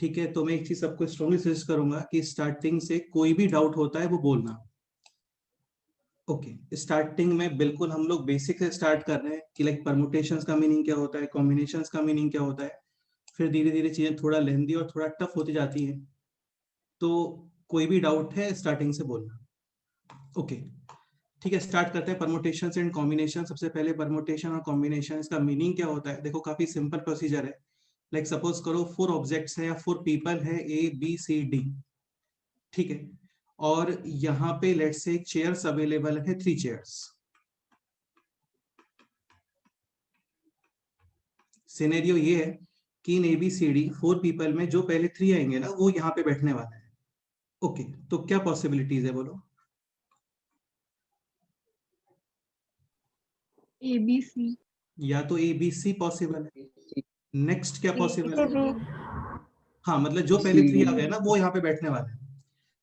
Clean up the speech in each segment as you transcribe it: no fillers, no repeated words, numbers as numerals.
ठीक है, तो मैं एक चीज सबको स्ट्रॉन्गली सजेस्ट करूंगा कि स्टार्टिंग से कोई भी डाउट होता है वो बोलना। ओके, स्टार्टिंग में बिल्कुल हम लोग बेसिक से स्टार्ट कर रहे हैं कि लाइक परमुटेशंस का मीनिंग क्या होता है, कॉम्बिनेशंस का मीनिंग क्या होता है। फिर धीरे धीरे चीजें थोड़ा लेंदी और थोड़ा टफ होती जाती हैं। तो कोई भी डाउट है स्टार्टिंग से बोलना। ओके, ठीक है, स्टार्ट करते हैं परमुटेशंस एंड कॉम्बिनेशन। सबसे पहले परमुटेशन और कॉम्बिनेशन, इसका मीनिंग क्या होता है। देखो काफी सिंपल प्रोसीजर है। लाइक सपोज करो 4 ऑब्जेक्ट्स हैं या 4 पीपल है, ए बी सी डी। ठीक है, और यहाँ पे लेट्स से चेयर्स अवेलेबल है, 3 चेयर्स। सिनेरियो ये है कि इन एबीसीडी 4 पीपल में जो पहले 3 आएंगे ना वो यहाँ पे बैठने वाले हैं। ओके, तो क्या पॉसिबिलिटीज है बोलो। A B C. या तो ए बी सी पॉसिबल है। नेक्स्ट क्या पॉसिबल है। हाँ, मतलब जो पहले 3 आ गए ना वो यहाँ पे बैठने वाले हैं।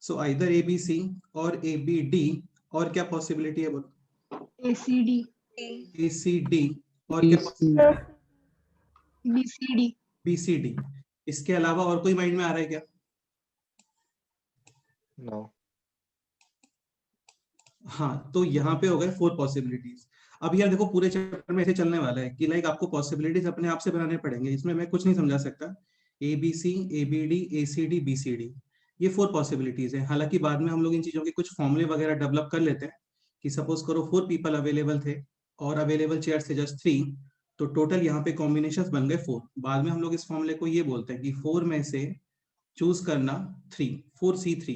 सो आइदर ए बी सी और ए बी डी। और क्या पॉसिबिलिटी है बोलो। A C D. A C D. और क्या possibility. B C D. B C D. इसके अलावा और कोई माइंड में आ रहा है क्या। नो। हाँ, तो यहाँ पे हो गए 4 पॉसिबिलिटीज। अब यार देखो पूरे चैप्टर में ऐसे चलने वाला है कि लाइक आपको पॉसिबिलिटीज अपने आप से बनाने पड़ेंगे, इसमें मैं कुछ नहीं समझा सकता। A B C, A B D, A C D, B C D, ये 4 पॉसिबिलिटीज है। हालांकि बाद में हम लोग इन चीजों के कुछ फॉर्मूले वगैरह डेवलप कर लेते हैं कि सपोज करो 4 पीपल अवेलेबल थे और अवेलेबल चेयर थे जस्ट 3, तो टोटल यहाँ पे कॉम्बिनेशन बन गए 4। बाद में हम लोग इस फॉर्मूले को ये बोलते हैं कि 4 में से चूज करना 3, 4C3।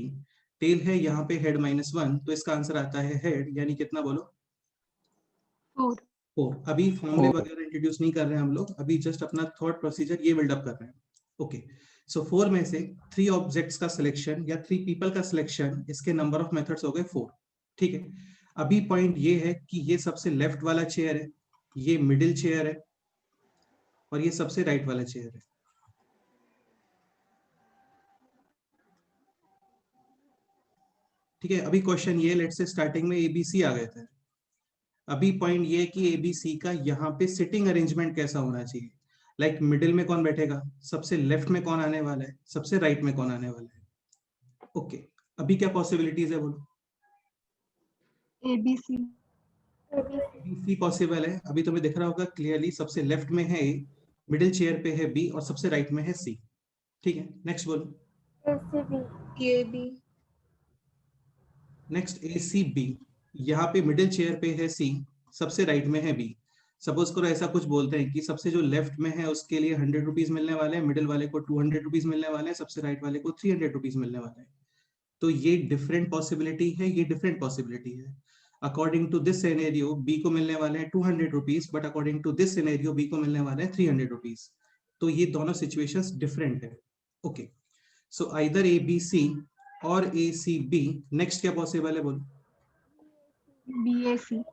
टेल है यहाँ पे हेड -1, तो इसका आंसर आता है हेड, यानी कितना बोलो। 4। 4। अभी फॉर्मूले वगैरह इंट्रोड्यूस नहीं कर रहे हैं हम लोग, अभी जस्ट अपना थॉट प्रोसीजर ये बिल्डअप कर रहे हैं। ओके, सो 4 में से 3 ऑब्जेक्ट्स का सिलेक्शन या 3 पीपल का सिलेक्शन, इसके नंबर ऑफ मेथड्स हो गए 4। ठीक है, अभी पॉइंट ये है कि ये सबसे लेफ्ट वाला चेयर है, ये मिडिल चेयर है, और ये सबसे राइट वाला चेयर है। ठीक है, अभी क्वेश्चन ये, लेट्स से स्टार्टिंग में एबीसी आ गए थे। अभी पॉइंट ये है कि एबीसी का यहाँ पे सिटिंग अरेंजमेंट कैसा होना चाहिए। लाइक मिडिल में कौन बैठेगा, सबसे लेफ्ट में कौन आने वाला है, सबसे राइट में कौन आने वाला है। ओके, अभी क्या पॉसिबिलिटीज है बोलो। A B C. ABC possible है। अभी तुम्हें दिख रहा होगा क्लियरली, सबसे लेफ्ट में है ए, मिडिल चेयर पे है बी, और सबसे राइट में है सी। ठीक है, नेक्स्ट बोलो। A B. Next A C B. यहाँ पे मिडिल चेयर पे है सी, सबसे राइट में है बी। सपोज करो ऐसा कुछ बोलते हैं कि सबसे जो लेफ्ट में है उसके लिए 100 रुपीज मिलने वाले हैं, मिडिल वाले को 200 रुपीज मिलने वाले हैं, सबसे राइट वाले को 300 रुपीज मिलने वाले हैं। तो ये डिफरेंट पॉसिबिलिटी है, ये डिफरेंट पॉसिबिलिटी है। According to this scenario B को मिलने वाले हैं 200 rupees, but according to this scenario B को मिलने वाले हैं 300 रुपीज। तो ये दोनों सिचुएशंस डिफरेंट है। Okay, so either A B C और ए सी बी। नेक्स्ट क्या पॉसिबल है बोलो। B A C.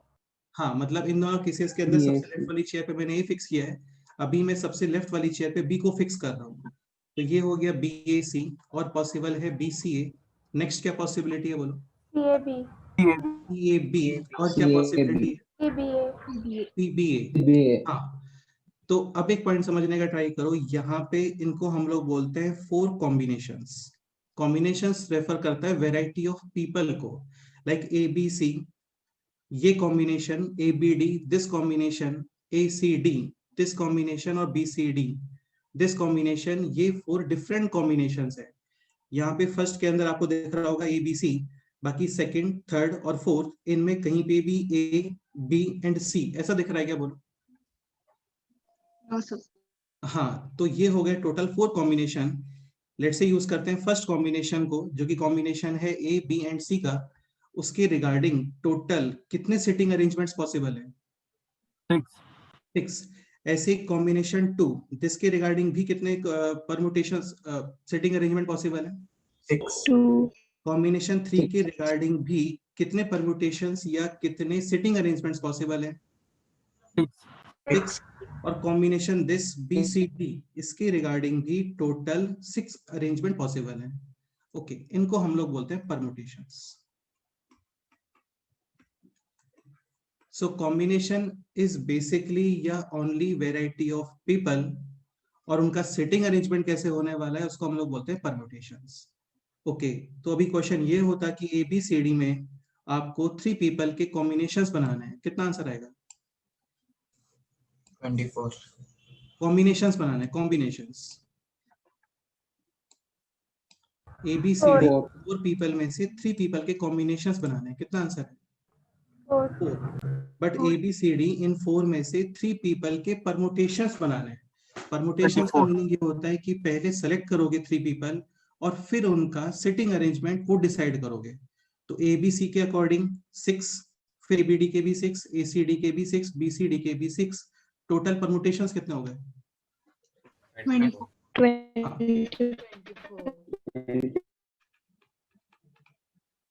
हाँ, मतलब इन दोनों केसेस के अंदर सबसे लेफ्ट वाली चेयर पे मैंने ए फिक्स किया है, अभी मैं सबसे लेफ्ट वाली चेयर पे बी को फिक्स कर रहा हूँ। तो ये हो गया बी ए सी, और पॉसिबल है बी सी ए। नेक्स्ट क्या पॉसिबिलिटी है बोलो। सी ए बी। और क्या पॉसिबिलिटी है। सी बी ए। हाँ, तो अब एक पॉइंट समझने का ट्राई करो, यहाँ पे इनको हम लोग बोलते हैं 4 कॉम्बिनेशंस। कॉम्बिनेशंस रेफर करता है वेराइटी ऑफ पीपल को। लाइक ए बी सी, ये combination, A B D this combination, A C D this combination, और B C D this combination, ये 4 डिफरेंट कॉम्बिनेशन है। यहाँ पे फर्स्ट के अंदर आपको दिख रहा होगा ए बी सी, बाकी सेकंड, थर्ड और फोर्थ इनमें कहीं पे भी ए बी एंड सी ऐसा दिख रहा है क्या बोलो। हाँ, तो ये हो गए total 4 combination. Let's say use करते हैं फर्स्ट कॉम्बिनेशन को, जो कि कॉम्बिनेशन है ए बी एंड सी का। उसके रिगार्डिंग टोटल कितने सिटिंग अरेंजमेंट्स पॉसिबल है। 6। ऐसे कॉम्बिनेशन 2, जिसके रिगार्डिंग भी कितने परमुटेशंस सिटिंग अरेंजमेंट पॉसिबल है। 6। कॉम्बिनेशन 3 के रिगार्डिंग भी कितने परमुटेशंस या कितने सिटिंग अरेंजमेंट्स पॉसिबल है। 6। और combination this B C D, इसके रिगार्डिंग भी टोटल 6 अरेंजमेंट पॉसिबल है। ओके, इनको हम लोग बोलते हैं permutations. So combination is basically या only variety of people और उनका सिटिंग अरेंजमेंट कैसे होने वाला है उसको हम लोग बोलते हैं परम्यूटेशंस। ओके, तो अभी क्वेश्चन ये होता कि ABCD में आपको 3 पीपल के कॉम्बिनेशंस बनाने हैं, कितना आंसर आएगा? 24। कॉम्बिनेशंस बनाने, कॉम्बिनेशंस ABCD 4 पीपल में से 3 पीपल के कॉम्बिनेशंस बनाने हैं, कितना आंसर है? 4। बट ABCD इन 4 में से 3 पीपल के परमुटेशंस बनाने हैं। परमुटेशंस का मीनिंग ये होता है कि पहले सेलेक्ट करोगे 3 पीपल और फिर उनका सिटिंग अरेंजमेंट वो डिसाइड करोगे। तो ABC के अकॉर्डिंग 6, फिर ABD के भी 6, ACD के भी 6, BCD के भी 6, टोटल परमुटेशंस कितने हो गए? 24.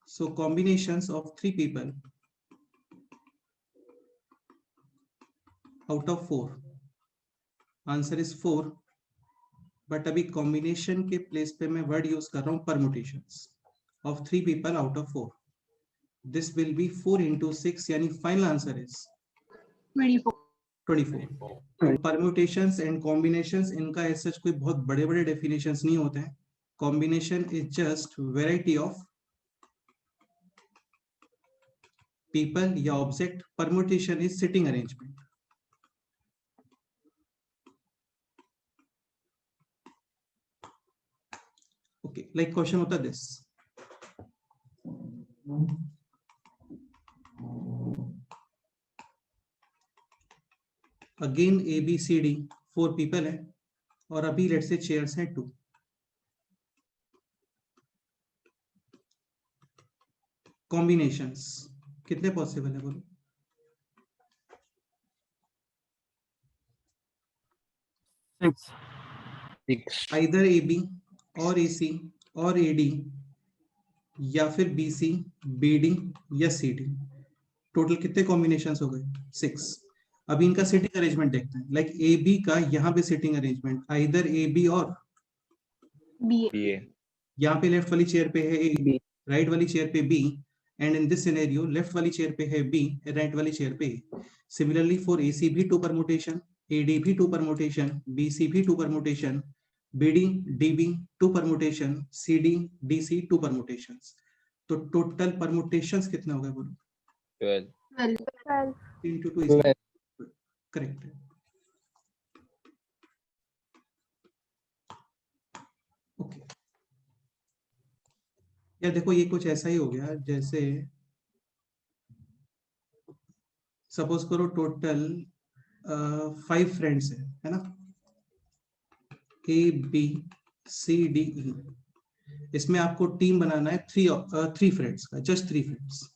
So combinations of 3 people out of 4, answer is 4, but अभी कॉम्बिनेशन के प्लेस पे मैं वर्ड यूज कर रहा हूँ permutations of 3 people out of 4। This will be 4 into 6, यानी फाइनल आंसर इज 24। तो परम्यूटेशंस एंड कॉम्बिनेशंस इनका ऐसा कोई बहुत बड़े बड़े डेफिनेशंस नहीं होते हैं। Combination is just variety of people या object, permutation is sitting arrangement. Okay, like question होता है दिस, अगेन ABCD 4 पीपल है और अभी लेट्स से चेयर्स हैं 2। कॉम्बिनेशंस कितने पॉसिबल है बोलो? 6। आइदर AB और AC और AD या फिर BC, BD या CD। टोटल कितने कॉम्बिनेशंस हो गए? 6। अभी इनका सिटिंग अरेंजमेंट देखते हैं। लाइक AB का यहाँ पे सिटिंग अरेंजमेंट आइदर AB और BA. यहाँ पे लेफ्ट वाली चेयर पे है A, राइट वाली चेयर पे B, and in this scenario left वाली चेयर पे है B, राइट वाली चेयर पे A। सिमिलरली फॉर AC भी 2 परमुटेशन, AD भी 2 परमुटेशन, BC भी 2 permutation, BD DB 2 permutation, CD DC 2 permutations. तो टोटल परमुटेशंस कितने हो गए बोलो? 12. 3 into 2 is करेक्ट है। ओके, या देखो ये कुछ ऐसा ही हो गया जैसे सपोज करो टोटल 5 फ्रेंड्स है ना, ABCDE। इसमें आपको टीम बनाना है 3 फ्रेंड्स का, just 3 friends.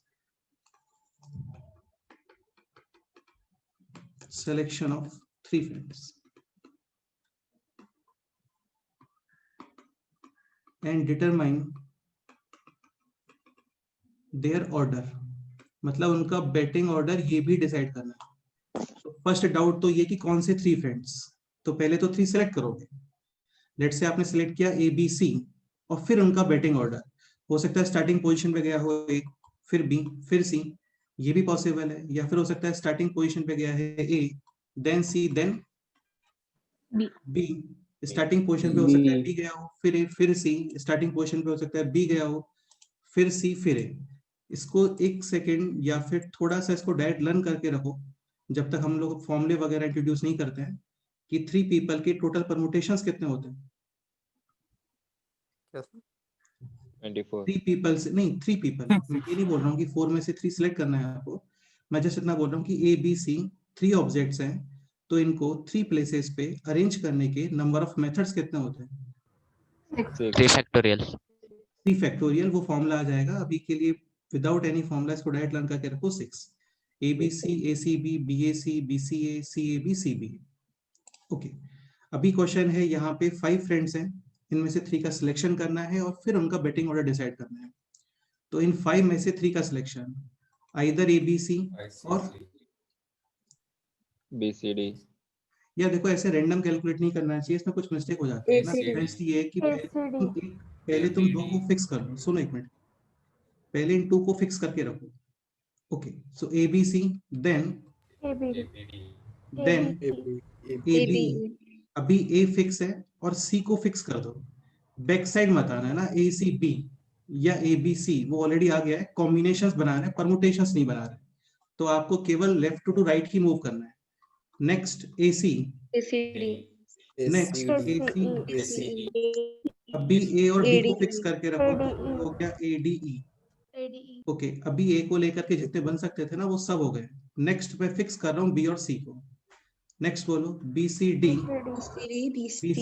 Selection of 3 friends and determine their order, मतलब उनका बैटिंग ऑर्डर ये भी डिसाइड करना है। फर्स्ट डाउट तो ये कि कौन से 3 फ्रेंड्स, तो पहले तो 3 सेलेक्ट करोगे। लेट से आपने सेलेक्ट किया ABC और फिर उनका बैटिंग ऑर्डर, हो सकता है स्टार्टिंग पोजीशन पे गया हो एक, फिर B, फिर C, ये भी पॉसिबल है। या फिर हो सकता है स्टार्टिंग पोजीशन पे गया है A, then C, then B। Starting position पे हो सकता है B गया हो, फिर A, फिर C। स्टार्टिंग पोजीशन पे हो सकता है B गया हो, फिर C, फिर A। इसको एक सेकेंड या फिर थोड़ा सा इसको डायरेक्ट लर्न करके रखो, जब तक हम लोग फॉर्मूले वगैरह इंट्रोड्यूस नहीं करते हैं, कि 3 पीपल के टोटल परमुटेशंस कितने होते हैं? 24। 3 पीपल से नहीं, 3 पीपल। मैं ये नहीं बोल रहा हूँ कि 4 में से 3 सिलेक्ट करना है आपको, मैं जस्ट इतना बोल रहा हूँ कि ABC 3 ऑब्जेक्ट्स हैं, तो इनको 3 प्लेसेस पे अरेंज करने के नंबर ऑफ मेथड्स कितने होते हैं? 3 फैक्टोरियल। 3 फैक्टोरियल, वो फॉर्मूला आ जाएगा। अभी के लिए विदाउट एनी फॉर्मूला इसको डायरेक्ट लर्न करके रखो। 6 ABC ACB BAC BCA CAB CB। Okay, अभी क्वेश्चन है यहाँ पे 5 फ्रेंड्स हैं, इनमें से 3 का सिलेक्शन करना है और फिर उनका बैटिंग ऑर्डर डिसाइड करना है। तो इन 5 में से 3 का सिलेक्शन आइदर ABC और BCD। या देखो ऐसे रैंडम कैलकुलेट नहीं करना चाहिए, इसमें कुछ मिस्टेक हो जाता है ना। बेस्ट ये है कि पहले तुम 2 को फिक्स कर लो। सुनो एक मिनट, पहले इन 2 को फिक्स करके रखो। Okay, so ABC then AB. Then AB अभी ए फिक्स है और सी को फिक्स कर दो, बैक साइड मत आना है ना, ए सी बी या ए बी सी, वो ऑलरेडी आ गया है, कॉम्बिनेशंस बना रहे हैं, परमुटेशंस नहीं बना रहे, तो आपको केवल लेफ्ट टू राइट ही मूव करना है। Next A C, ACD next A C, अभी ए और डी को फिक्स करके रखो, तो हो गया ए डी ई। ओके, अभी ए को लेकर के जितने बन सकते थे ना वो सब हो गए। नेक्स्ट मैं फिक्स कर रहा हूँ बी और सी को। नेक्स्ट बोलो B C D, B C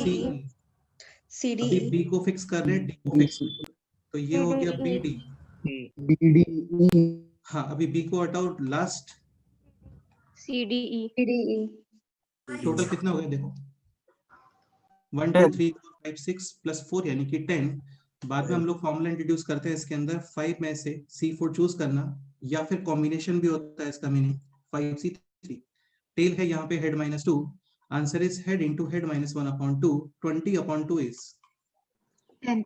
E, अभी बी को फिक्स कर रहे हैं, डी को फिक्स, तो ये हो गया बी डी। हाँ, अभी बी को हटाओ, लास्ट CDE टोटल कितना हो गया देखो, 1 2 3 4 5 6 प्लस 4 यानी कि 10। बाद में हम लोग फॉर्मूला इंट्रोड्यूस करते हैं इसके अंदर, 5 में से C4 चूज करना, या फिर कॉम्बिनेशन भी होता है इसका मीनिंग 5C3। टेल है यहाँ पे head -2, answer is head into head -1/2, 20/2 is 10।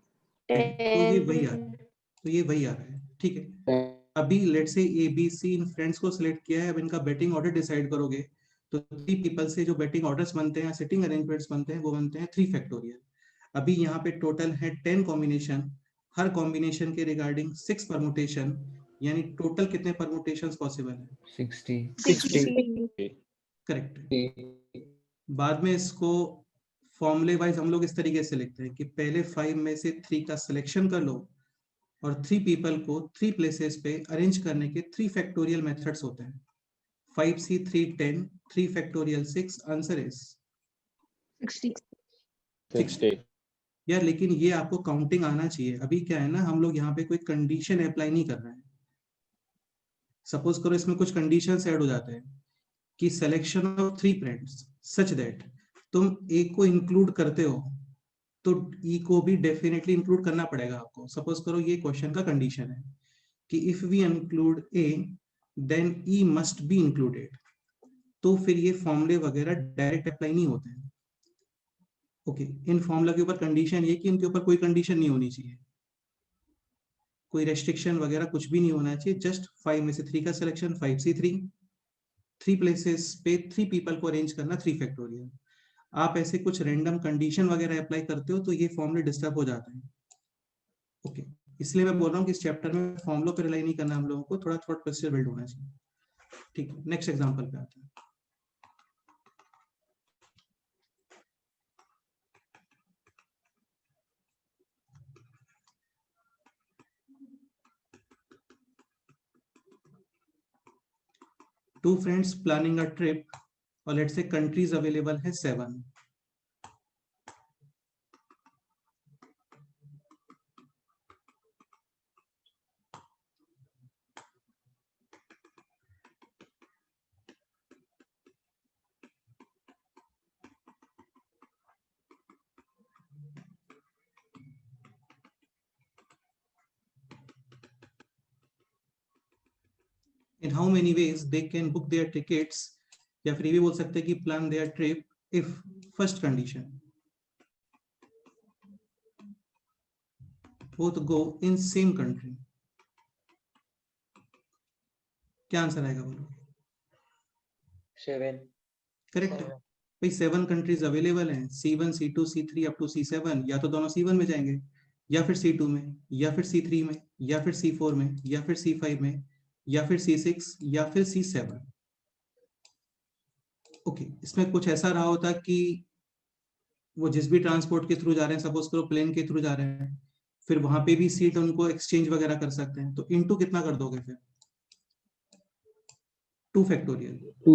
तो ये वही आ रहा है, तो ये वही आ रहा है, ठीक है। अभी let say A B C इन फ्रेंड्स को सिलेक्ट किया है, अब इनका बेटिंग ऑर्डर डिसाइड करोगे, तो 3 पीपल से जो बेटिंग ऑर्डर्स बनते हैं, सिटिंग अरेंजमेंट्स बनते हैं, वो बनते हैं 3 फैक्टोरियल। अभी यहाँ पे टोटल है 10 कॉम्बिनेशन, हर कॉम्बिनेशन के रिगार्डिंग 6 परमुटेशन, यानी टोटल कितने परमुटेशंस पॉसिबल है? 60 करेक्ट। बाद में इसको फॉर्मूले वाइज हम लोग इस तरीके से लिखते हैं कि पहले 5 में से 3 का सिलेक्शन कर लो, और 3 पीपल को 3 प्लेसेस पे अरेंज करने के 3 फैक्टोरियल मेथड्स होते हैं। 5C3 10, 3 factorial 6, answer is 60। यार लेकिन ये आपको काउंटिंग आना चाहिए। अभी क्या है ना, हम लोग यहाँ पे कोई कंडीशन अप्लाई नहीं कर रहे हैं। सपोज करो इसमें कुछ कंडीशंस ऐड हो जाते हैं कि selection of 3 friends such that तुम ए को इंक्लूड करते हो, तो ई को भी डेफिनेटली इंक्लूड करना पड़ेगा आपको। सपोज करो ये क्वेश्चन का कंडीशन है कि if we include A then E must be included, तो फिर ये फॉर्मूले वगैरह डायरेक्ट अप्लाई नहीं होते हैं। ओके, इन फॉर्मूला के ऊपर कंडीशन ये कि इनके ऊपर कोई कंडीशन नहीं होनी चाहिए, कोई रेस्ट्रिक्शन वगैरह कुछ भी नहीं होना चाहिए। जस्ट 5 में से 3 का सिलेक्शन, 5C3, 3 प्लेसेस पे 3 पीपल को अरेंज करना, 3 फैक्टोरियल। आप ऐसे कुछ रैंडम कंडीशन वगैरह अप्लाई करते हो तो ये फॉर्मूले डिस्टर्ब हो जाते हैं। ओके, इसलिए मैं बोल रहा हूँ कि इस चैप्टर में फॉर्मूलों पर रिलाई नहीं करना, हम लोगों को थोड़ा थॉट प्रोसेस बिल्ड होना चाहिए। ठीक है, नेक्स्ट एग्जांपल पे आते हैं। Two friends planning a trip, और लेट्स से कंट्रीज अवेलेबल है 7। In how many ways they can book their tickets, या फिर ये भी बोल सकते हैं कि plan their trip if first condition both go in same country। क्या आंसर आएगा बोलो? 7। करेक्ट है भाई, 7 कंट्रीज अवेलेबल हैं, C1 C2 C3 up to C7, या तो दोनों C1 में जाएंगे, या फिर C2 में, या फिर C3 में, या फिर C4 में, या फिर C5 में, या फिर C6, या फिर C7। ओके, इसमें कुछ ऐसा रहा होता कि वो जिस भी ट्रांसपोर्ट के थ्रू जा रहे हैं, सपोज करो प्लेन के थ्रू जा रहे हैं, फिर वहां पे भी सीट उनको एक्सचेंज वगैरह कर सकते हैं, तो इनटू कितना कर दोगे फिर? 2 फैक्टोरियल।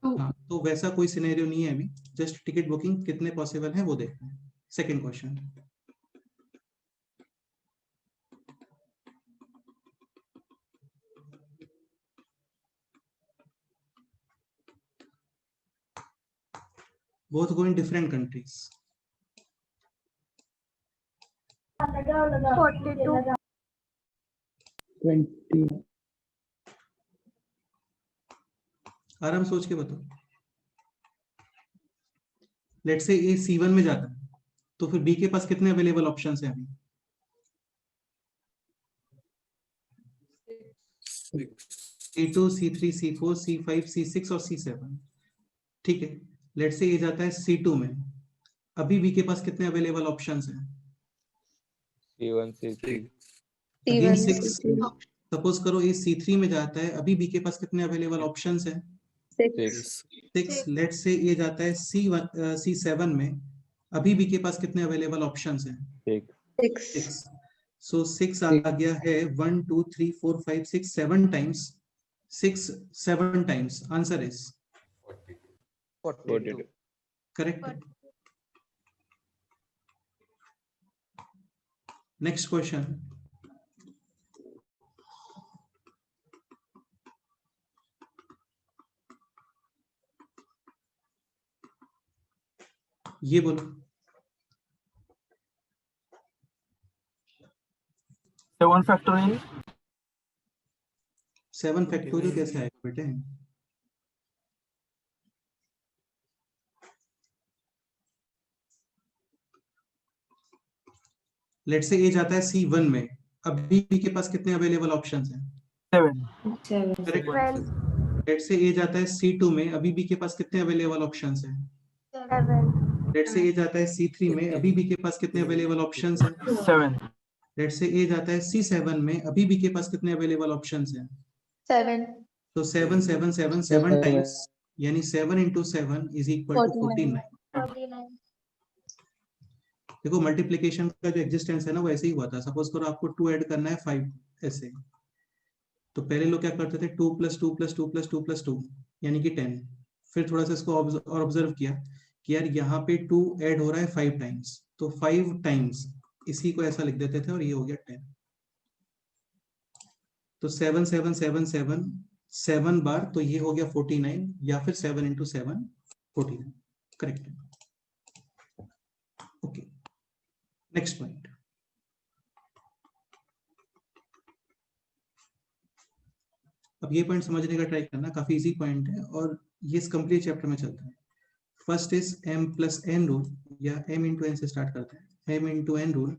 हाँ, तो वैसा कोई सिनेरियो नहीं है अभी, जस्ट टिकट बुकिंग कितने पॉसिबल है वो देखते हैं। Second question, both go in different countries। 42 20 आराम सोच के बताओ। लेट्स से ए C1 में जाता है, तो फिर बी के पास कितने अवेलेबल ऑप्शंस हैं अभी? 2 C3 C4 C5 C6 और C7। ठीक है, लेट्स से ये जाता है C2 में, अभी बी के पास कितने अवेलेबल ऑप्शंस हैं? C1, C3. Again C1 6, C3 suppose करो ये C3 में जाता है, अभी बी के पास कितने अवेलेबल ऑप्शंस हैं? 6 6। लेट्स से ये जाता है C7 में, अभी बी के पास कितने अवेलेबल ऑप्शंस हैं? 6. 6। सो 6 आ गया है 1 2 3 4 5 6 7 times, 6 7 times, answer is 42. Correct. Next question, ये बोलो 7 फैक्टोरियल 7 फैक्टोरियल कैसे आएगा बेटे? लेट से ये जाता है C1 में, अभी बी के पास कितने अवेलेबल ऑप्शंस हैं? 7 करेक्ट। लेट से ये जाता है C2 में, अभी बी के पास कितने अवेलेबल ऑप्शंस हैं? 7 लेट से ये जाता है C3 में, अभी बी के पास कितने अवेलेबल ऑप्शंस हैं? 7 लेट से ये जाता है C7 में, अभी बी के पास कितने अवेलेबल ऑप्शंस हैं? 7 तो 7 7 7 7 टाइम्स, यानी 7 into 7 इज इक्वल टू 49। 49 देखो मल्टीप्लिकेशन का जो एग्जिस्टेंस है ना वो ऐसे ही हुआ था। सपोज करो आपको 2 ऐड करना है 5 ऐसे, तो पहले लोग क्या करते थे 2 + 2 + 2 + 2 + 2 यानी कि 10। फिर थोड़ा सा इसको और ऑब्जर्व किया कि यार यहाँ पे 2 ऐड हो रहा है 5 टाइम्स, तो 5 टाइम्स इसी को ऐसा लिख देते थे और ये हो गया 10। तो 7 7 7 7 7 बार, तो ये हो गया 49, या फिर 7 into 7 49। Correct. Okay, next point. अब ये पॉइंट समझने का ट्राई करना, काफी इजी पॉइंट है और ये इस कंप्लीट चैप्टर में चलता है। First is m + n rule, या m into n से स्टार्ट करते हैं, m into n rule.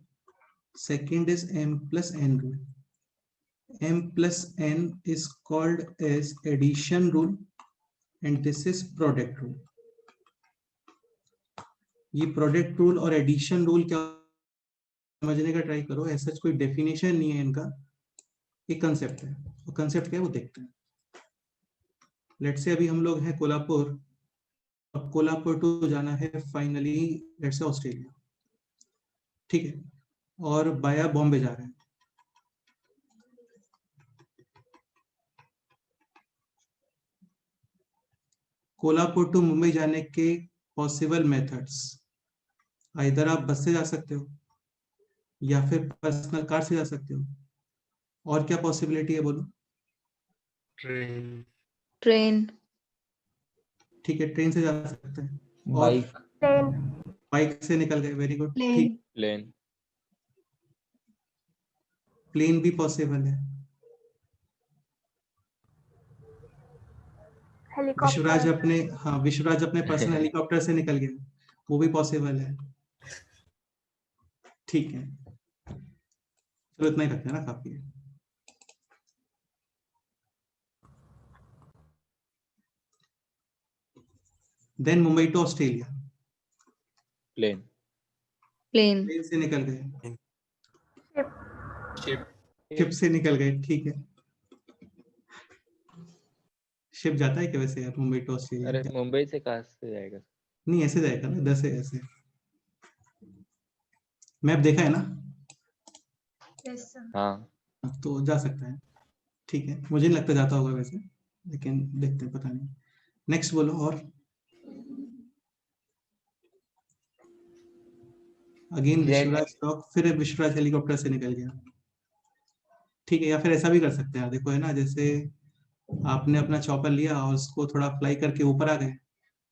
Second is m + n rule. m + n is called as addition rule and this is product rule। ये product rule और addition rule क्या समझने का try करो, ऐसा कोई डेफिनेशन नहीं है इनका, एक कंसेप्ट है। और कंसेप्ट क्या है वो देखते हैं। लेट्स से अभी हम लोग हैं कोल्हापुर, अब कोल्हापुर टू जाना है फाइनली लेट्स से ऑस्ट्रेलिया, ठीक है, और बाया बॉम्बे जा रहे हैं। कोल्हापुर टू मुंबई जाने के पॉसिबल मेथड्स, इधर आप बस से जा सकते हो या फिर पर्सनल कार से जा सकते हो, और क्या पॉसिबिलिटी है बोलो? ट्रेन ठीक है, ट्रेन से जा सकते हैं, और बाइक, बाइक से निकल गए, वेरी गुड। ठीक, प्लेन, प्लेन भी पॉसिबल है। विश्वराज अपने पर्सनल हेलीकॉप्टर से निकल गए, वो भी पॉसिबल है। ठीक है, चलो इतना ही रखते हैं ना, काफी है। Then Mumbai to Australia, plane, plane plane से निकल गए, शिप से निकल गए, ठीक है। शिप जाता है क्या वैसे यार मुंबई टू ऑस्ट्रेलिया? अरे मुंबई से कहाँ से जाएगा? नहीं ऐसे जाएगा ना, इधर से ऐसे। मैप देखा है ना? हाँ, तो जा सकता है, ठीक है। मुझे नहीं लगता जाता होगा वैसे, लेकिन देखते हैं, पता नहीं। नेक्स्ट बोलो। और अगेन विश्वराज टॉक, फिर विश्वराज हेलीकॉप्टर से निकल गया, ठीक है। या फिर ऐसा भी कर सकते हैं, देखो है ना, जैसे आपने अपना चॉपर लिया और उसको थोड़ा फ्लाई करके ऊपर आ गए।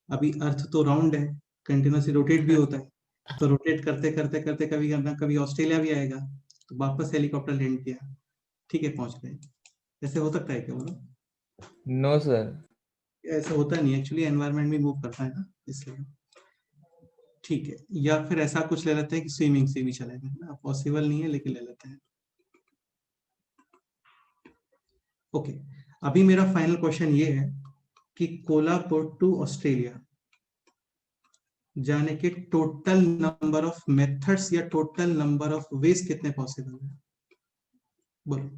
अभी अर्थ तो राउंड है, कंटिन्यूसली रोटेट भी होता है, तो रोटेट करते करते करते कभी ना कभी ऑस्ट्रेलिया भी आएगा, तो वापस हेलीकॉप्टर लैंड किया, ठीक है, पहुंच गए। ऐसे हो सकता है क्या बोलो? नो सर, ऐसा होता नहीं, एक्चुअली एनवायरनमेंट भी मूव करता है ना, इसलिए। ठीक है, या फिर ऐसा कुछ ले लेते हैं कि स्विमिंग से भी चलेगा ना, पॉसिबल नहीं है लेकिन ले लेते हैं। ओके, अभी मेरा फाइनल क्वेश्चन ये है कि कोल्हापुर टू ऑस्ट्रेलिया जाने के टोटल नंबर ऑफ मेथड्स या टोटल नंबर ऑफ वेज कितने पॉसिबल है? बोलो।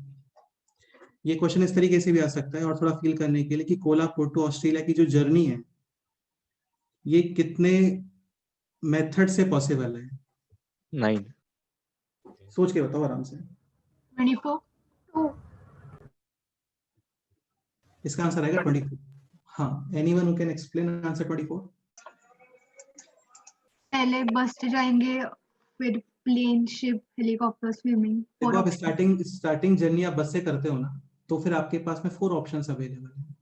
ये क्वेश्चन इस तरीके से भी आ सकता है और थोड़ा फील करने के लिए कि कोलापुर टू ऑस्ट्रेलिया की जो जर्नी है ये कितने मेथड से पॉसिबल है? 9. सोच के बताओ आराम से। 24. 2. इसका आंसर आएगा 24। हाँ, anyone who can explain answer 24? पहले बस से जाएंगे, फिर प्लेन, शिप, हेलीकॉप्टर, स्विमिंग। देखो आप स्टार्टिंग जर्नी आप बस से करते हो ना, तो फिर आपके पास में 4 ऑप्शंस अवेलेबल है।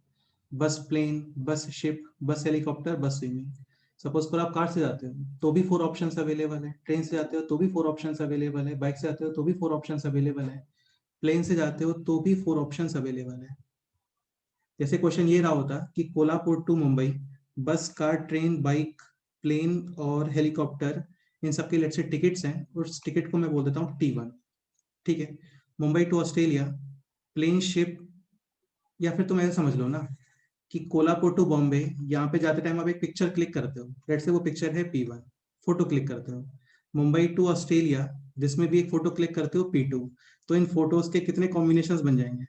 बस प्लेन, बस शिप, बस हेलीकॉप्टर, बस स्विमिंग। सपोज पर आप कार से जाते हो तो भी 4 ऑप्शंस अवेलेबल है, ट्रेन से जाते हो तो भी 4 ऑप्शंस अवेलेबल है, बाइक से जाते हो तो भी 4 ऑप्शंस अवेलेबल है, प्लेन से जाते हो तो भी 4 ऑप्शंस अवेलेबल है। जैसे क्वेश्चन ये रहा होता कि कोल्हापुर टू मुंबई बस, कार, ट्रेन, बाइक, प्लेन और हेलीकॉप्टर, इन सबके लेट से टिकट्स हैं, उस टिकट को मैं बोल देता हूँ T1। ठीक है, Mumbai to Australia, plane, ship, या फिर तुम ऐसा समझ लो ना कि कोल्हापुर टू बॉम्बे, यहाँ पे जाते टाइम आप एक पिक्चर क्लिक करते हो, लेट से वो पिक्चर है P1, फोटो क्लिक करते हो। मुंबई टू ऑस्ट्रेलिया, जिसमें भी एक फोटो क्लिक करते हो, P2। तो इन फोटोज के कितने कॉम्बिनेशंस बन जाएंगे?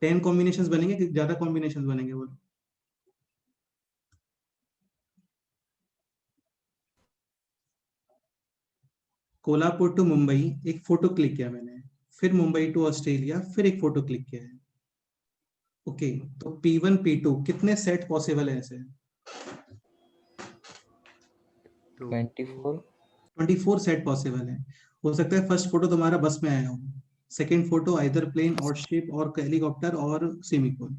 10 कॉम्बिनेशंस बनेंगे कि ज्यादा कॉम्बिनेशंस बनेंगे? बोलो। कोल्हापुर टू मुंबई एक फोटो क्लिक किया मैंने, फिर मुंबई टू ऑस्ट्रेलिया फिर एक फोटो क्लिक किया है। ओके, तो P1 P2 कितने सेट पॉसिबल है ऐसे? 24. 24 सेट पॉसिबल है। हो सकता है फर्स्ट फोटो तुम्हारा बस में आया हो, सेकंड फोटो आइदर प्लेन और शिप और हेलीकॉप्टर और स्विमिंग पूल,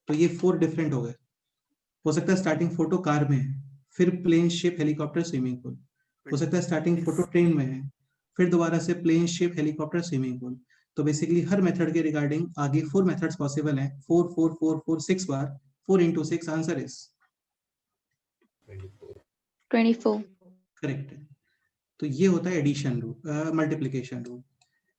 तो ये 4 डिफरेंट हो गए। हो सकता है स्टार्टिंग फोटो कार में है, फिर plane, ship, helicopter, swimming pool. हो सकता है स्टार्टिंग फोटो ट्रेन में है, फिर दोबारा से plane, ship, helicopter, swimming pool. तो बेसिकली हर मेथड के रिगार्डिंग आगे 4 मेथड्स पॉसिबल हैं। 4 4 4 4 6 बार, 4 into 6 आंसर इज 24. करेक्ट है। तो ये होता है एडिशन रूल, मल्टीप्लिकेशन रूल।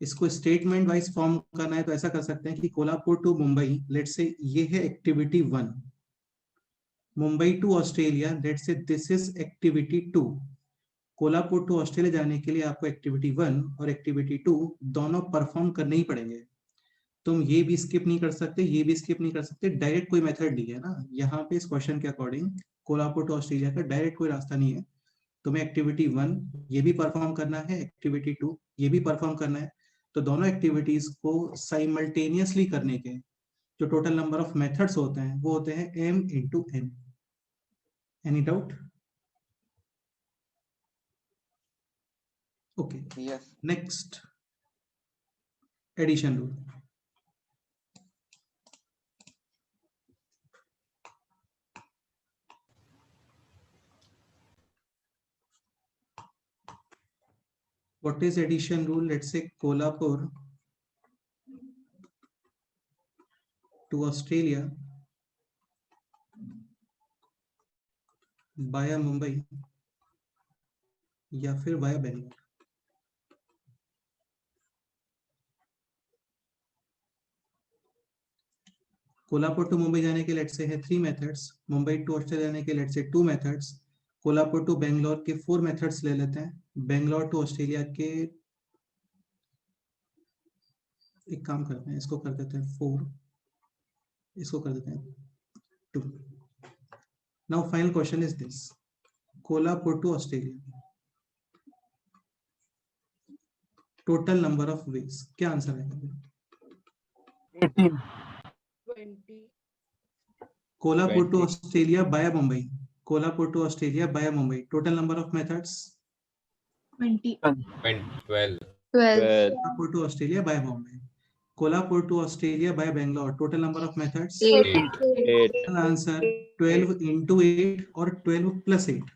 इसको स्टेटमेंट वाइज फॉर्म करना है तो ऐसा कर सकते हैं कि Kolhapur to Mumbai, let's say ये है activity 1। Mumbai to Australia, let's say this is activity 2। Kolhapur to Australia जाने के लिए आपको एक्टिविटी 1 और एक्टिविटी 2 दोनों परफॉर्म करने ही पड़ेंगे। तुम ये भी स्किप नहीं कर सकते, ये भी स्किप नहीं कर सकते, डायरेक्ट कोई मेथड नहीं है ना यहाँ पे। इस क्वेश्चन के अकॉर्डिंग कोल्हापुर टू ऑस्ट्रेलिया का डायरेक्ट कोई रास्ता नहीं है। तुम्हें एक्टिविटी 1 ये भी परफॉर्म करना है, एक्टिविटी 2 ये भी परफॉर्म करना है। तो दोनों एक्टिविटीज को साइमल्टेनियसली करने के जो टोटल नंबर ऑफ मेथड्स होते हैं वो होते हैं m into n। Any doubt? Okay, next addition rule. What is addition rule? Let's say Kolhapur to Australia via Mumbai या फिर via Bangalore। Kolhapur to Mumbai जाने के लेट्स से है 3 मेथड्स, मुंबई टू ऑस्ट्रेलिया जाने के let's say 2 methods, Kolhapur to Bangalore के 4 methods ले लेते हैं, बेंगलोर टू ऑस्ट्रेलिया के एक काम करते हैं, इसको कर देते हैं 4, इसको कर देते हैं 2। Now final question is this, Kolhapur to Australia total number of ways, क्या आंसर है? 18. 20. Kolhapur to 20. Australia by Mumbai, Kolhapur to Australia by Mumbai, total number of methods 20. 12. 12. Kolhapur to Australia by Bombay, Kolhapur to Australia by Bangalore, total number of methods 8. 8. Answer 12 into 8 और 12 plus 8।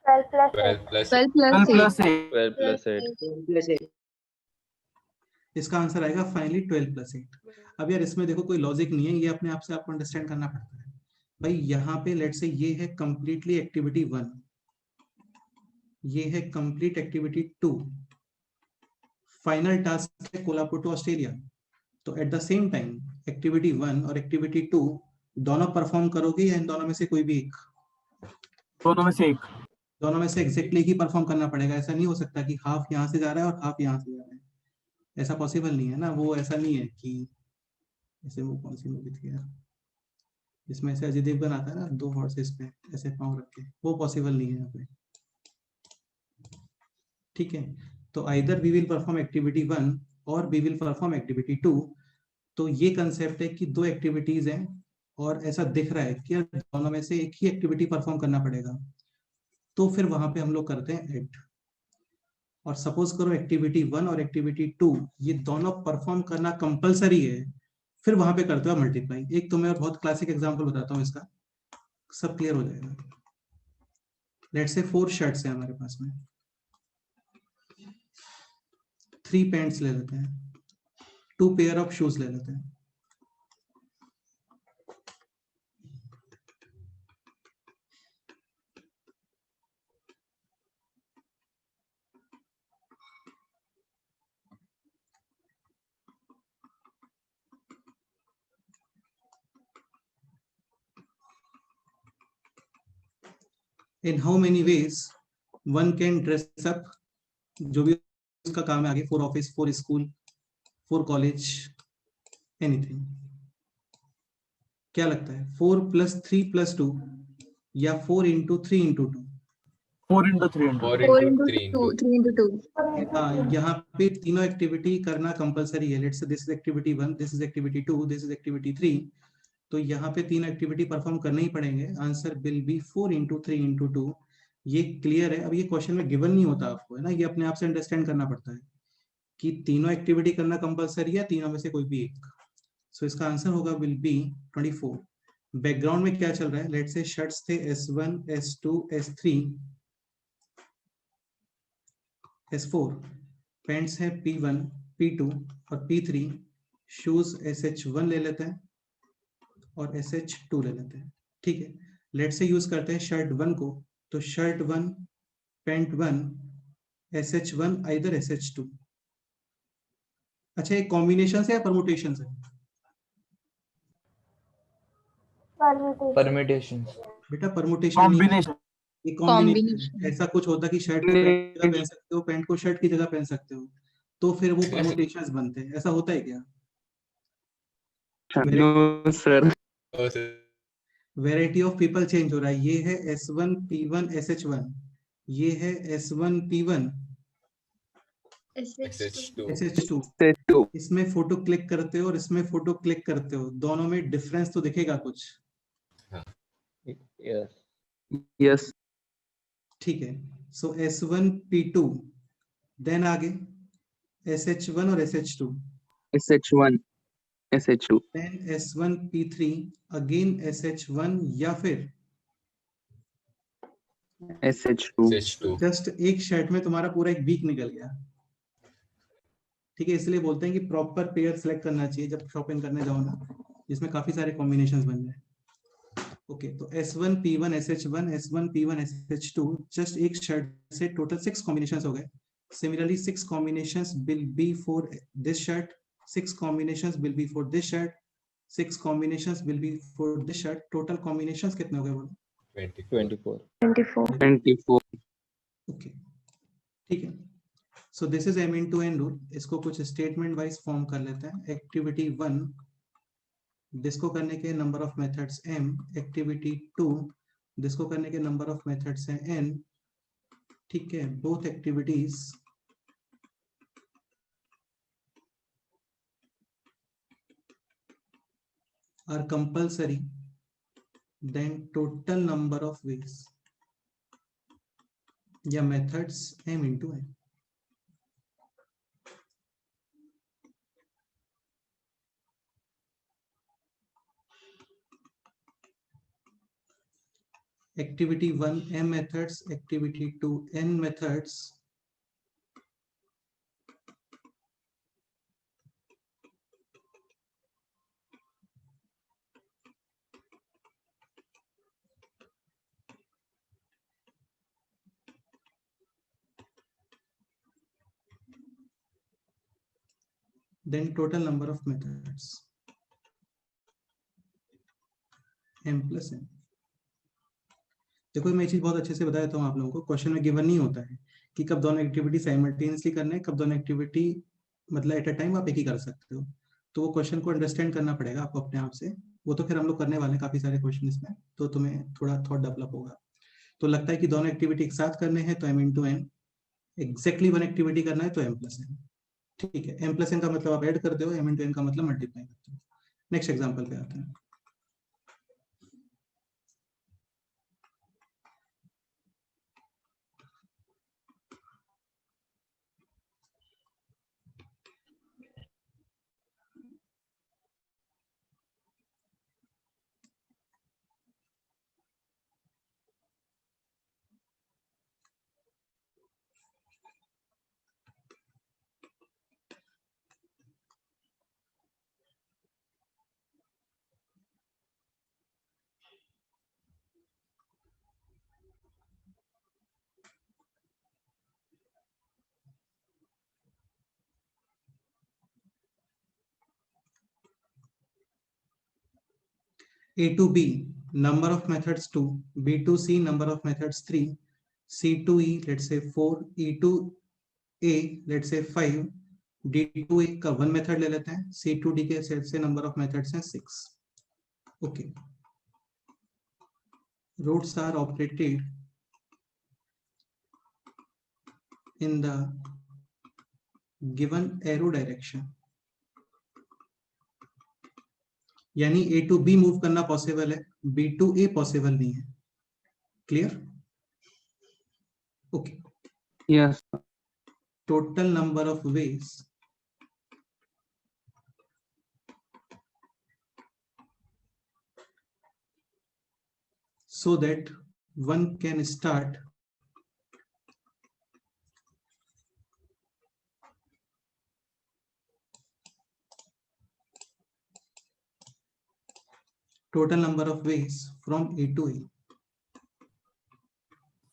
12 plus 12 12 plus 8. plus 8. 12 plus 8. इसका answer आएगा finally 12 plus 8। अब यार इसमें देखो कोई logic नहीं है, ये अपने आप से आपको अंडरस्टैंड करना पड़ता है भाई। यहाँ पे लेट से ये है कंप्लीटली एक्टिविटी 1, ये है कंप्लीट एक्टिविटी 2, फाइनल टास्क है कोल्हापुर टू ऑस्ट्रेलिया। तो at the same time activity 1 और एक्टिविटी 2 दोनों परफॉर्म करोगे या इन दोनों में से कोई भी एक? दोनों में से एक। दोनों में से एग्जैक्टली ही परफॉर्म करना पड़ेगा। ऐसा नहीं हो सकता कि हाफ यहाँ से जा रहा है और हाफ यहाँ से जा रहा है, ऐसा पॉसिबल नहीं है ना। वो ऐसा नहीं है कि जैसे वो कौन सी मूवी थी यार जिसमें ऐसे अजय देवगन आता है ना 2 हॉर्सेस पे ऐसे पाँव रख के, वो पॉसिबल नहीं है यहाँ पे। ठीक है, तो either we will perform activity 1 और वी विल परफॉर्म एक्टिविटी 2। तो ये कंसेप्ट है कि 2 एक्टिविटीज हैं और ऐसा दिख रहा है कि यार दोनों में से एक ही एक्टिविटी परफॉर्म करना पड़ेगा, तो फिर वहां पे हम लोग करते हैं एड। और सपोज करो एक्टिविटी 1 और एक्टिविटी 2 ये दोनों परफॉर्म करना कंपलसरी है, फिर वहां पे करते हो मल्टीप्लाई। एक तो मैं बहुत क्लासिक एग्जांपल बताता हूँ इसका, सब क्लियर हो जाएगा। लेट्स से 4 शर्ट्स हैं हमारे पास में, 3 पैंट्स ले लेते हैं, 2 पेयर ऑफ शूज ले लेते हैं। In how many ways one can dress up, जो भी उसका काम है आगे, for office, for school, for college, anything. क्या लगता है 4 + 3 + 2 या 4 × 3 × 2? 4 into 3 into 4 4 into into 3 2, into 3 into 2. हाँ, यहाँ पे तीनों एक्टिविटी करना कंपलसरी है। Let's say this is activity 1, this is activity 2, this is activity 3। तो यहाँ पे 3 एक्टिविटी परफॉर्म करने ही पड़ेंगे। Answer will be 4 × 3 × 2। ये क्लियर है। अब ये क्वेश्चन में गिवन नहीं होता आपको, है ना, ये अपने आप से अंडरस्टैंड करना पड़ता है कि तीनों एक्टिविटी करना कंपलसरी है, तीनों में से कोई भी एक। सो इसका आंसर होगा विल बी 24। बैकग्राउंड में क्या चल रहा है? लेट्स से शर्ट्स थे S1, S2, S3, S4, pants है P1, P2 और P3, शूज SH1 ले लेते हैं और SH2 ले लेते हैं। ठीक है, लेट से यूज करते हैं शर्ट 1 को, तो shirt 1, pant 1, SH1 either SH2। अच्छा, ये कॉम्बिनेशन है या परमुटेशन है? परमिटेशन। बेटा परमुटेशन नहीं है, combination. ये कॉम्बिनेशन Combination. है। ऐसा कुछ होता कि शर्ट को पैंट की जगह पहन सकते हो, पैंट को शर्ट की जगह पहन सकते हो, तो फिर वो परमुटेशंस बनते हैं। ऐसा होता है क्या? No sir. Oh, sir. Variety of people change हो रहा है। ये है S1 P1 SH1, ये है S1 P1 SH2. SH2। इसमें फोटो क्लिक करते हो और इसमें फोटो क्लिक करते हो, दोनों में डिफरेंस तो दिखेगा कुछ? यस। ठीक है, सो S1 P2, देन आगे SH1 और SH2, SH1 SH2 then S1 P3, again SH1 या फिर SH2। SH2. जस्ट एक शर्ट में तुम्हारा पूरा एक वीक निकल गया। ठीक है, इसलिए बोलते हैं कि प्रॉपर पेयर सेलेक्ट करना चाहिए जब शॉपिंग करने जाओ ना, जिसमें काफी सारे कॉम्बिनेशंस बन जाए। ओके, तो S1 P1 SH1, S1 P1 SH2, just एक शर्ट से टोटल 6 कॉम्बिनेशंस हो गए। Similarly, 6 combinations will be for this shirt, 6 combinations will be for this shirt, 6 combinations will be for this shirt. Total combinations कितने हो गए बोलो? 24. 24। Okay, ठीक है। So this is M into N rule. इसको कुछ स्टेटमेंट वाइज फॉर्म कर लेते हैं। एक्टिविटी 1, जिसको करने के number of methods M। Activity 2, जिसको करने के नंबर ऑफ मेथड्स हैं N। ठीक है, both activities are compulsory, then total number of ways या methods M into N। Activity 1 M methods, activity 2 N methods, then total number of methods। m plus n। देखो मैं ये चीज बहुत अच्छे से बता देता हूँ आप लोगों को, क्वेश्चन में गिवन नहीं होता है कि कब दोनों एक्टिविटी साइमल्टेनियसली करना है, कब दोनों एक्टिविटी मतलब एट अ टाइम आप एक ही कर सकते हो। तो वो क्वेश्चन को अंडरस्टैंड करना पड़ेगा आपको अपने आप से। वो तो फिर हम लोग करने वाले हैं काफी सारे क्वेश्चन इसमें, तो तुम्हें थोड़ा थॉट डेवलप होगा। तो लगता है कि दोनों एक्टिविटी एक साथ करने हैं तो m into n, exactly one activity करना है तो m प्लस n। ठीक है, m प्लस n का मतलब आप ऐड करते हो, m इंटू n का मतलब मल्टीप्लाई करते हो। नेक्स्ट एग्जाम्पल पे आते हैं। A to B, number of methods 2, B to C, number of methods 3, C to E, let's say 4, E to A, let's say 5, D to A का one method ले लेते हैं, C to D के set से number of methods हैं 6। Okay, routes are operated in the given arrow direction, यानी A to B move करना possible है, B to A पॉसिबल नहीं है। Clear? Okay, Yes. total number of ways so that one can start total number of ways from A to E।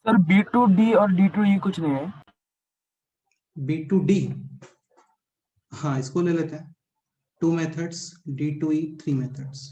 Sir B to D और D to E कुछ नहीं है। B to D, हाँ इसको ले लेते हैं, 2 methods, D to E 3 methods।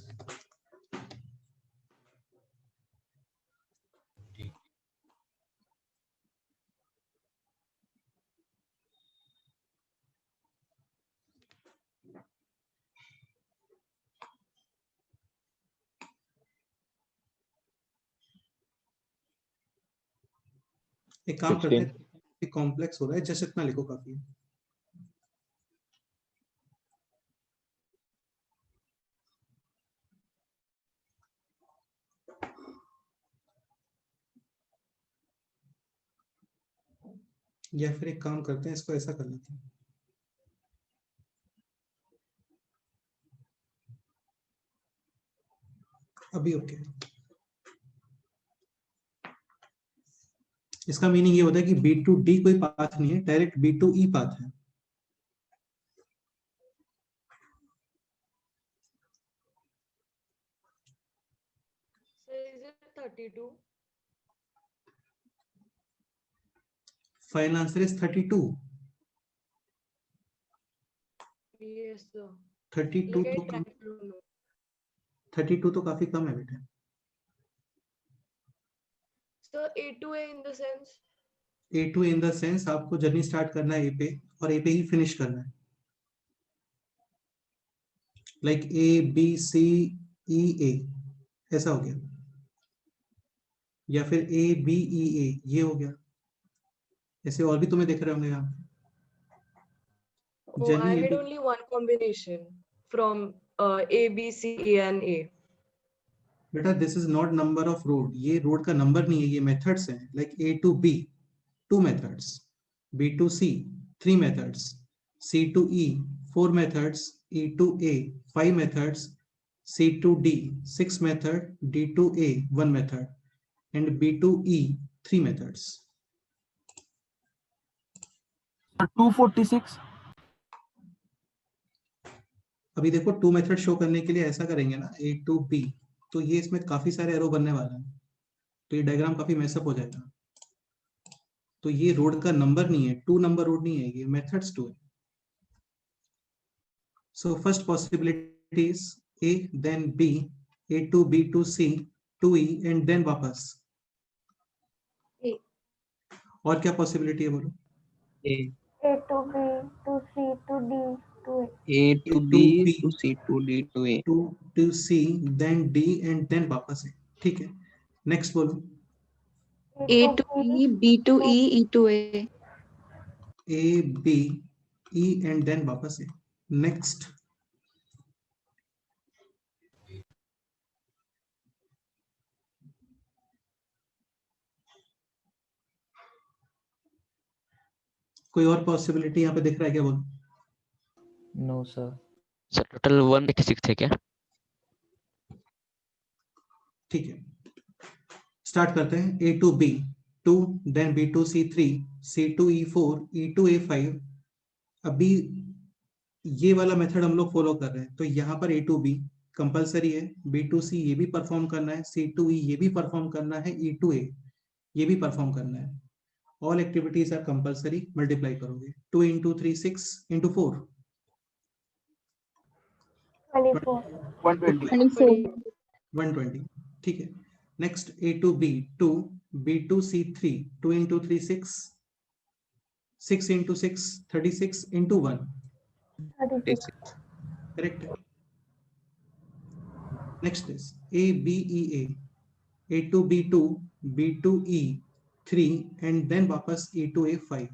एक काम करते हैं, कॉम्प्लेक्स हो रहा है, जस्ट इतना लिखो काफी है। या फिर एक काम करते हैं, इसको ऐसा कर लेते हैं, अभी ओके। इसका मीनिंग ये होता है कि B to D कोई पाथ नहीं है, direct B to E path है। Is it 32? Final answer is 32। Yes, sir. 32 Like I तो कम, tried to know. 32 तो काफी कम है बेटा। So A to A in the sense? A to A in the sense आपको journey start करना है A पे और A पे ही फिनिश करना है, like A B C E A ऐसा हो गया, या फिर A B E A ये हो गया। ऐसे और भी तुम्हें दिख रहे होंगे यहाँ। Oh, I had only one combination from A, B, C, A and A. बेटा this is not number of road, ये रोड का नंबर नहीं है, ये मेथड्स हैं। Like A to B 2 methods, B to C 3 methods, C to E 4 methods, E to A 5 methods, C to D 6 method, D to A 1 method, and B to E 3 methods। 246। अभी देखो 2 method show करने के लिए ऐसा करेंगे ना, A to B, तो ये इसमें काफी सारे एरो बनने वाला है, तो ये डायग्राम काफी मेसअप हो जाएगा। तो ये रोड का नंबर नहीं है, 2 नंबर रोड नहीं है, ये मेथड्स 2 है। So first possibility is A then B, A2 B2 C 2E and then वापस? A. और क्या पॉसिबिलिटी है बोलो? A A to B to C to D to A. A to A B to B to C to D to A. to C then D and then वापस है, ठीक है। Next बोलो। A to B, B to E, E to A. A B E and then वापस है। Next. कोई और possibility यहाँ पे दिख रहा है क्या बोलो? No sir. सर टोटल 186 है क्या? ठीक है, स्टार्ट करते हैं। A to B 2 then B to C 3 C to E 4 E to A 5। अभी ये वाला मेथड हम लोग फॉलो कर रहे हैं, तो यहाँ पर A to B कंपलसरी है, B to C ये भी परफॉर्म करना है, C to E ये भी परफॉर्म करना है, E to A ये भी परफॉर्म करना है। All activities are compulsory, multiply करोगे 2 into 3 6 into 4 24. 120. 120, ठीक है। Next A to B 2 B to C 3 2 into 3 6 6 into 6 36 into 1, 36. correct. Next is A B E A to B 2 B to E 3 and then वापस E to A 5,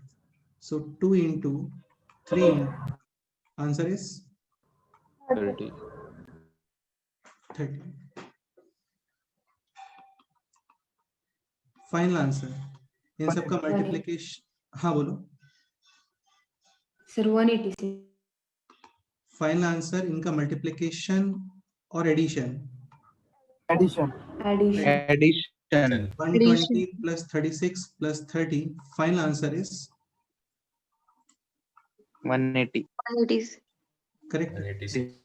so 2 into 3 into, answer is 30. 30. Final answer in सबका multiplication, हाँ बोलो। Sir 186। Final answer इनका multiplication और addition? Addition. Addition. 120 plus 36 plus 30, final answer is 180. 180. correct. 186.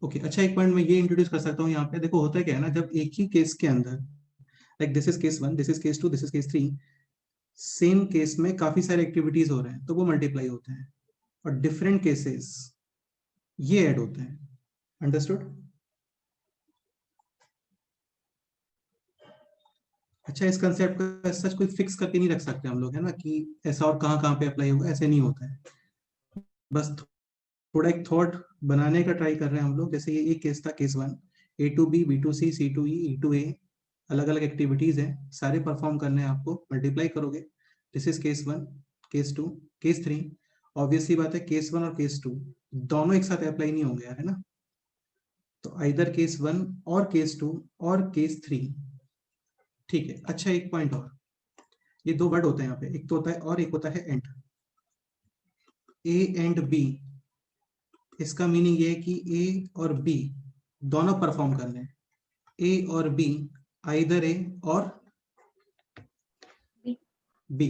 Okay अच्छा, एक point मैं ये इंट्रोड्यूस कर सकता हूँ यहाँ पे। देखो होता है क्या है ना, जब एक ही केस के अंदर, like this is case 1 this is case 2 this is case 3, same case में काफी सारे एक्टिविटीज हो रहे हैं, तो वो मल्टीप्लाई होते हैं, और डिफरेंट केसेस ये ऐड होते हैं। अंडरस्टूड? अच्छा, इस कंसेप्ट का सच कोई फिक्स करके नहीं रख सकते हम लोग, है ना, कि ऐसा और कहाँ कहाँ पे अप्लाई होगा, ऐसे नहीं होता है। बस थोड़ा एक थॉट बनाने का ट्राई कर रहे हैं हम लोग। जैसे ये एक केस था, case 1, A to B B to C C to E E to A, अलग अलग एक्टिविटीज हैं, सारे परफॉर्म करने हैं आपको, मल्टीप्लाई करोगे। This is case 1, case 2, case 3। Obviously बात है, केस 1 और केस 2 दोनों एक साथ अप्लाई नहीं होंगे यार, है ना। तो आइदर केस 1 और केस 2 और केस 3, ठीक है। अच्छा, एक पॉइंट और, ये दो वर्ड होते हैं यहाँ पे, एक तो होता है और, एक होता है एंड। A एंड B, इसका मीनिंग ये है कि A और B दोनों परफॉर्म करने हैं। A और B, आइदर A और B।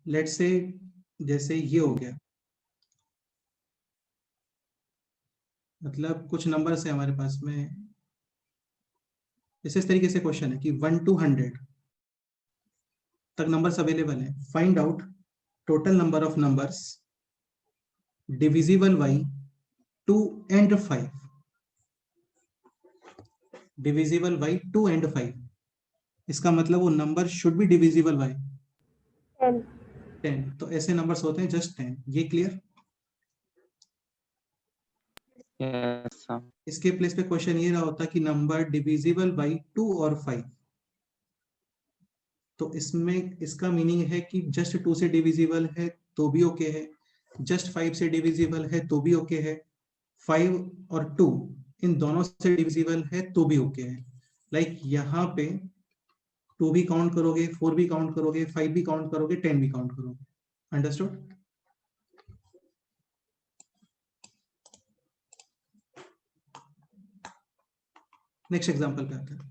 लेट्स से जैसे ये हो गया, मतलब कुछ नंबर्स है हमारे पास में, जैसे इस तरीके से क्वेश्चन है कि 1 to 100 तक नंबर्स अवेलेबल हैं। Find out total number of numbers divisible by 2 and 5, divisible by 2 and 5। इसका मतलब वो number should be divisible by 10। तो ऐसे नंबर्स होते हैं जस्ट 10। ये क्लियर? Yes, sir. इसके प्लेस पे क्वेश्चन ये रहा होता कि नंबर डिविजिबल बाई 2 और 5। तो इसमें इसका मीनिंग है कि जस्ट 2 से डिविजिबल है तो भी ओके है, जस्ट 5 से डिविजिबल है तो भी ओके है, 5 और 2 इन दोनों से डिविजिबल है तो भी ओके है। लाइक यहाँ पे 2 भी काउंट करोगे, 4 भी काउंट करोगे, 5 भी काउंट करोगे, 10 भी काउंट करोगे। अंडरस्टूड? नेक्स्ट एग्जांपल पे आते हैं।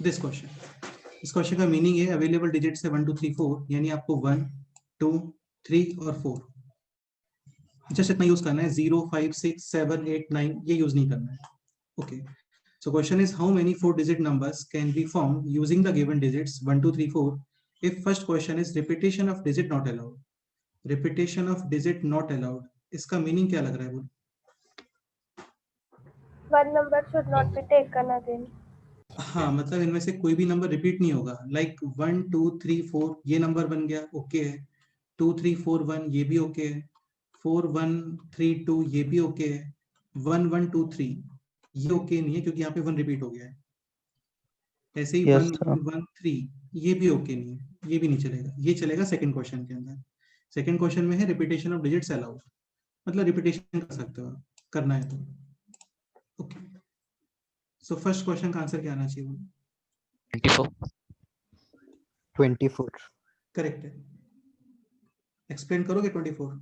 दिस क्वेश्चन, इस क्वेश्चन का मीनिंग है अवेलेबल डिजिट्स है 1 2 3 4, यानी आपको 1 2 3 और 4 जस्ट इतना यूज करना है, 0 5 6 7 8 9 ये यूज नहीं करना है. Okay, so question is how many 4-digit numbers can be formed using the given digits 1 2 3 4 if first question is repetition of digit not allowed. repetition of digit not allowed, इसका meaning क्या लग रहा है बोल? One number should not be taken again. हाँ, मतलब इनमें से कोई भी नंबर रिपीट नहीं होगा. लाइक 1 2 3 4 ये नंबर बन गया, ओके है. 2 3 4 1 ये भी ओके है. 4 1 3 2 ये भी ओके है. 1 1 2 3 ये ओके नहीं है क्योंकि यहाँ पे 1 रिपीट हो गया है. ऐसे ही 1 1 1 3 ये भी ओके नहीं है, ये भी नहीं चलेगा. ये चलेगा सेकंड क्वेश्चन के अंदर. सेकंड क्वेश्चन में है रिपीटेशन ऑफ डिजिट्स अलाउड, मतलब रिपीटेशन कर सकते हो, करना है तो. ओके, सो फर्स्ट क्वेश्चन का आंसर क्या आना चाहिए? 24. करेक्ट है. एक्सप्लेन करोगे 24?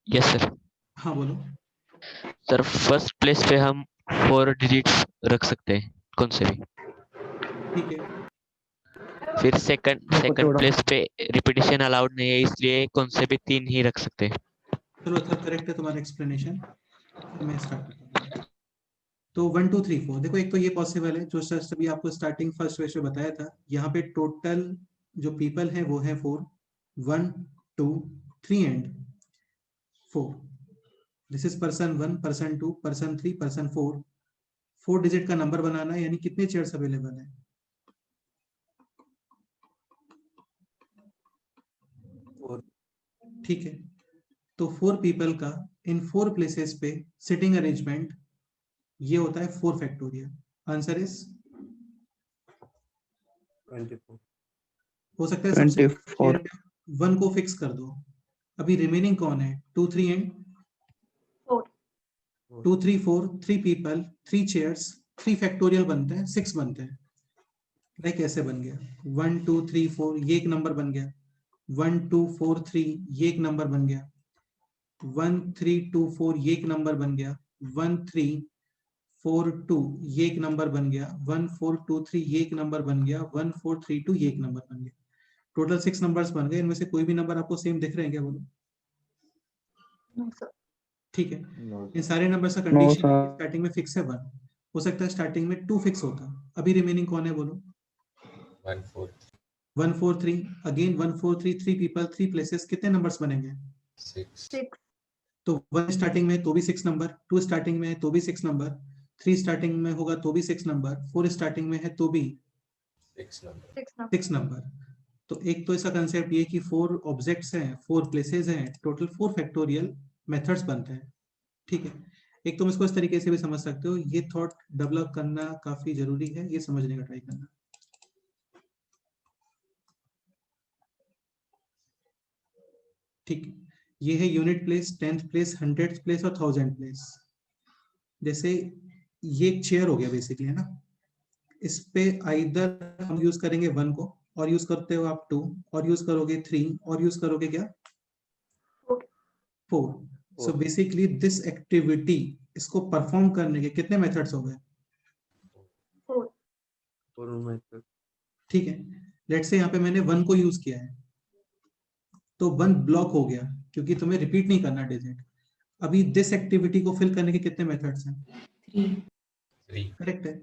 Yes sir. हाँ बोलो. सर फर्स्ट प्लेस पे हम 4 डिजिट्स रख सकते हैं कौन से भी. ठीक है. फिर सेकंड प्लेस पे रिपीटेशन अलाउड नहीं है, इसलिए कौन से भी 3 ही रख सकते हैं. चलो अच्छा, करेक्ट है तुम्हारा एक्सप्लेनेशन. मैं स्टार्ट करता हूँ. तो 1 2 3 4 देखो, एक तो ये पॉसिबल है जो सर अभी आपको स्टार्टिंग फर्स्ट वेज में बताया था. यहाँ पे टोटल जो पीपल है वो है 4, 1 2 3 and 4. This is person 1 person 2 person 3 person 4. 4 digit का नंबर बनाना है, यानी कितने चेयर्स अवेलेबल है? 4. ठीक है, तो 4 पीपल का इन 4 प्लेसेस पे सिटिंग अरेंजमेंट ये होता है 4 फैक्टोरियल. Answer is 24. हो सकता है सबसे 1 को फिक्स कर दो. अभी रिमेनिंग कौन है? 2 3 एंड 4. 2 3 4 3 पीपल 3 चेयर्स 3 फैक्टोरियल बनते हैं 6 बनते हैं. लाइक ऐसे बन गया 1 2 3 4 ये एक नंबर बन गया. 1 2 4 3 ये एक नंबर बन गया. 1 3 2 4 ये एक नंबर बन गया. 1 3 4 2 ये एक नंबर बन गया. 1 4 2 3 ये एक नंबर बन गया. 1 4 3 2 ये एक नंबर बन गया. टोटल 6 नंबर्स बन गए. इनमें से कोई भी नंबर आपको सेम दिख रहे हैं क्या बोलो? No, sir. ठीक है. इन सारे नंबर्स का कंडीशन स्टार्टिंग में फिक्स है 1. हो सकता है स्टार्टिंग में 2 फिक्स होता. अभी रिमेनिंग कौन है बोलो? 1 4 1 4 3 अगेन 1 4 3 3 पीपल 3 प्लेसेस. कितने नंबर्स बनेंगे? 6 6. तो 1 स्टार्टिंग में तो भी 6 नंबर, 2 स्टार्टिंग में है तो भी 6 नंबर, 3 स्टार्टिंग में होगा तो भी 6 नंबर, 4 स्टार्टिंग में है तो भी 6 नंबर. 6 नंबर. तो एक तो इसका कंसेप्ट ये कि 4 ऑब्जेक्ट्स हैं, 4 प्लेसेस हैं, टोटल 4 फैक्टोरियल मेथड्स बनते हैं. ठीक है. एक तुम इसको इस तरीके से भी समझ सकते हो. ये थॉट डेवलप करना काफी जरूरी है, ये समझने का ट्राई करना. ठीक है. ये है unit place, 10th place, 100th place और 1000th प्लेस. जैसे ये एक चेयर हो गया बेसिकली, है ना. इस पे आइदर हम यूज करेंगे 1 को, और यूज करते हो आप 2, और यूज करोगे 3, और यूज करोगे क्या? 4. सो बेसिकली दिस एक्टिविटी, इसको परफॉर्म करने के कितने मेथड्स हो गए? 4. ठीक है. लेट्स से यहाँ पे मैंने 1 को यूज किया है तो 1 ब्लॉक हो गया क्योंकि तुम्हें रिपीट नहीं करना डिजिट. अभी दिस एक्टिविटी को फिल करने के कितने मेथड्स हैं? 3. करेक्ट है.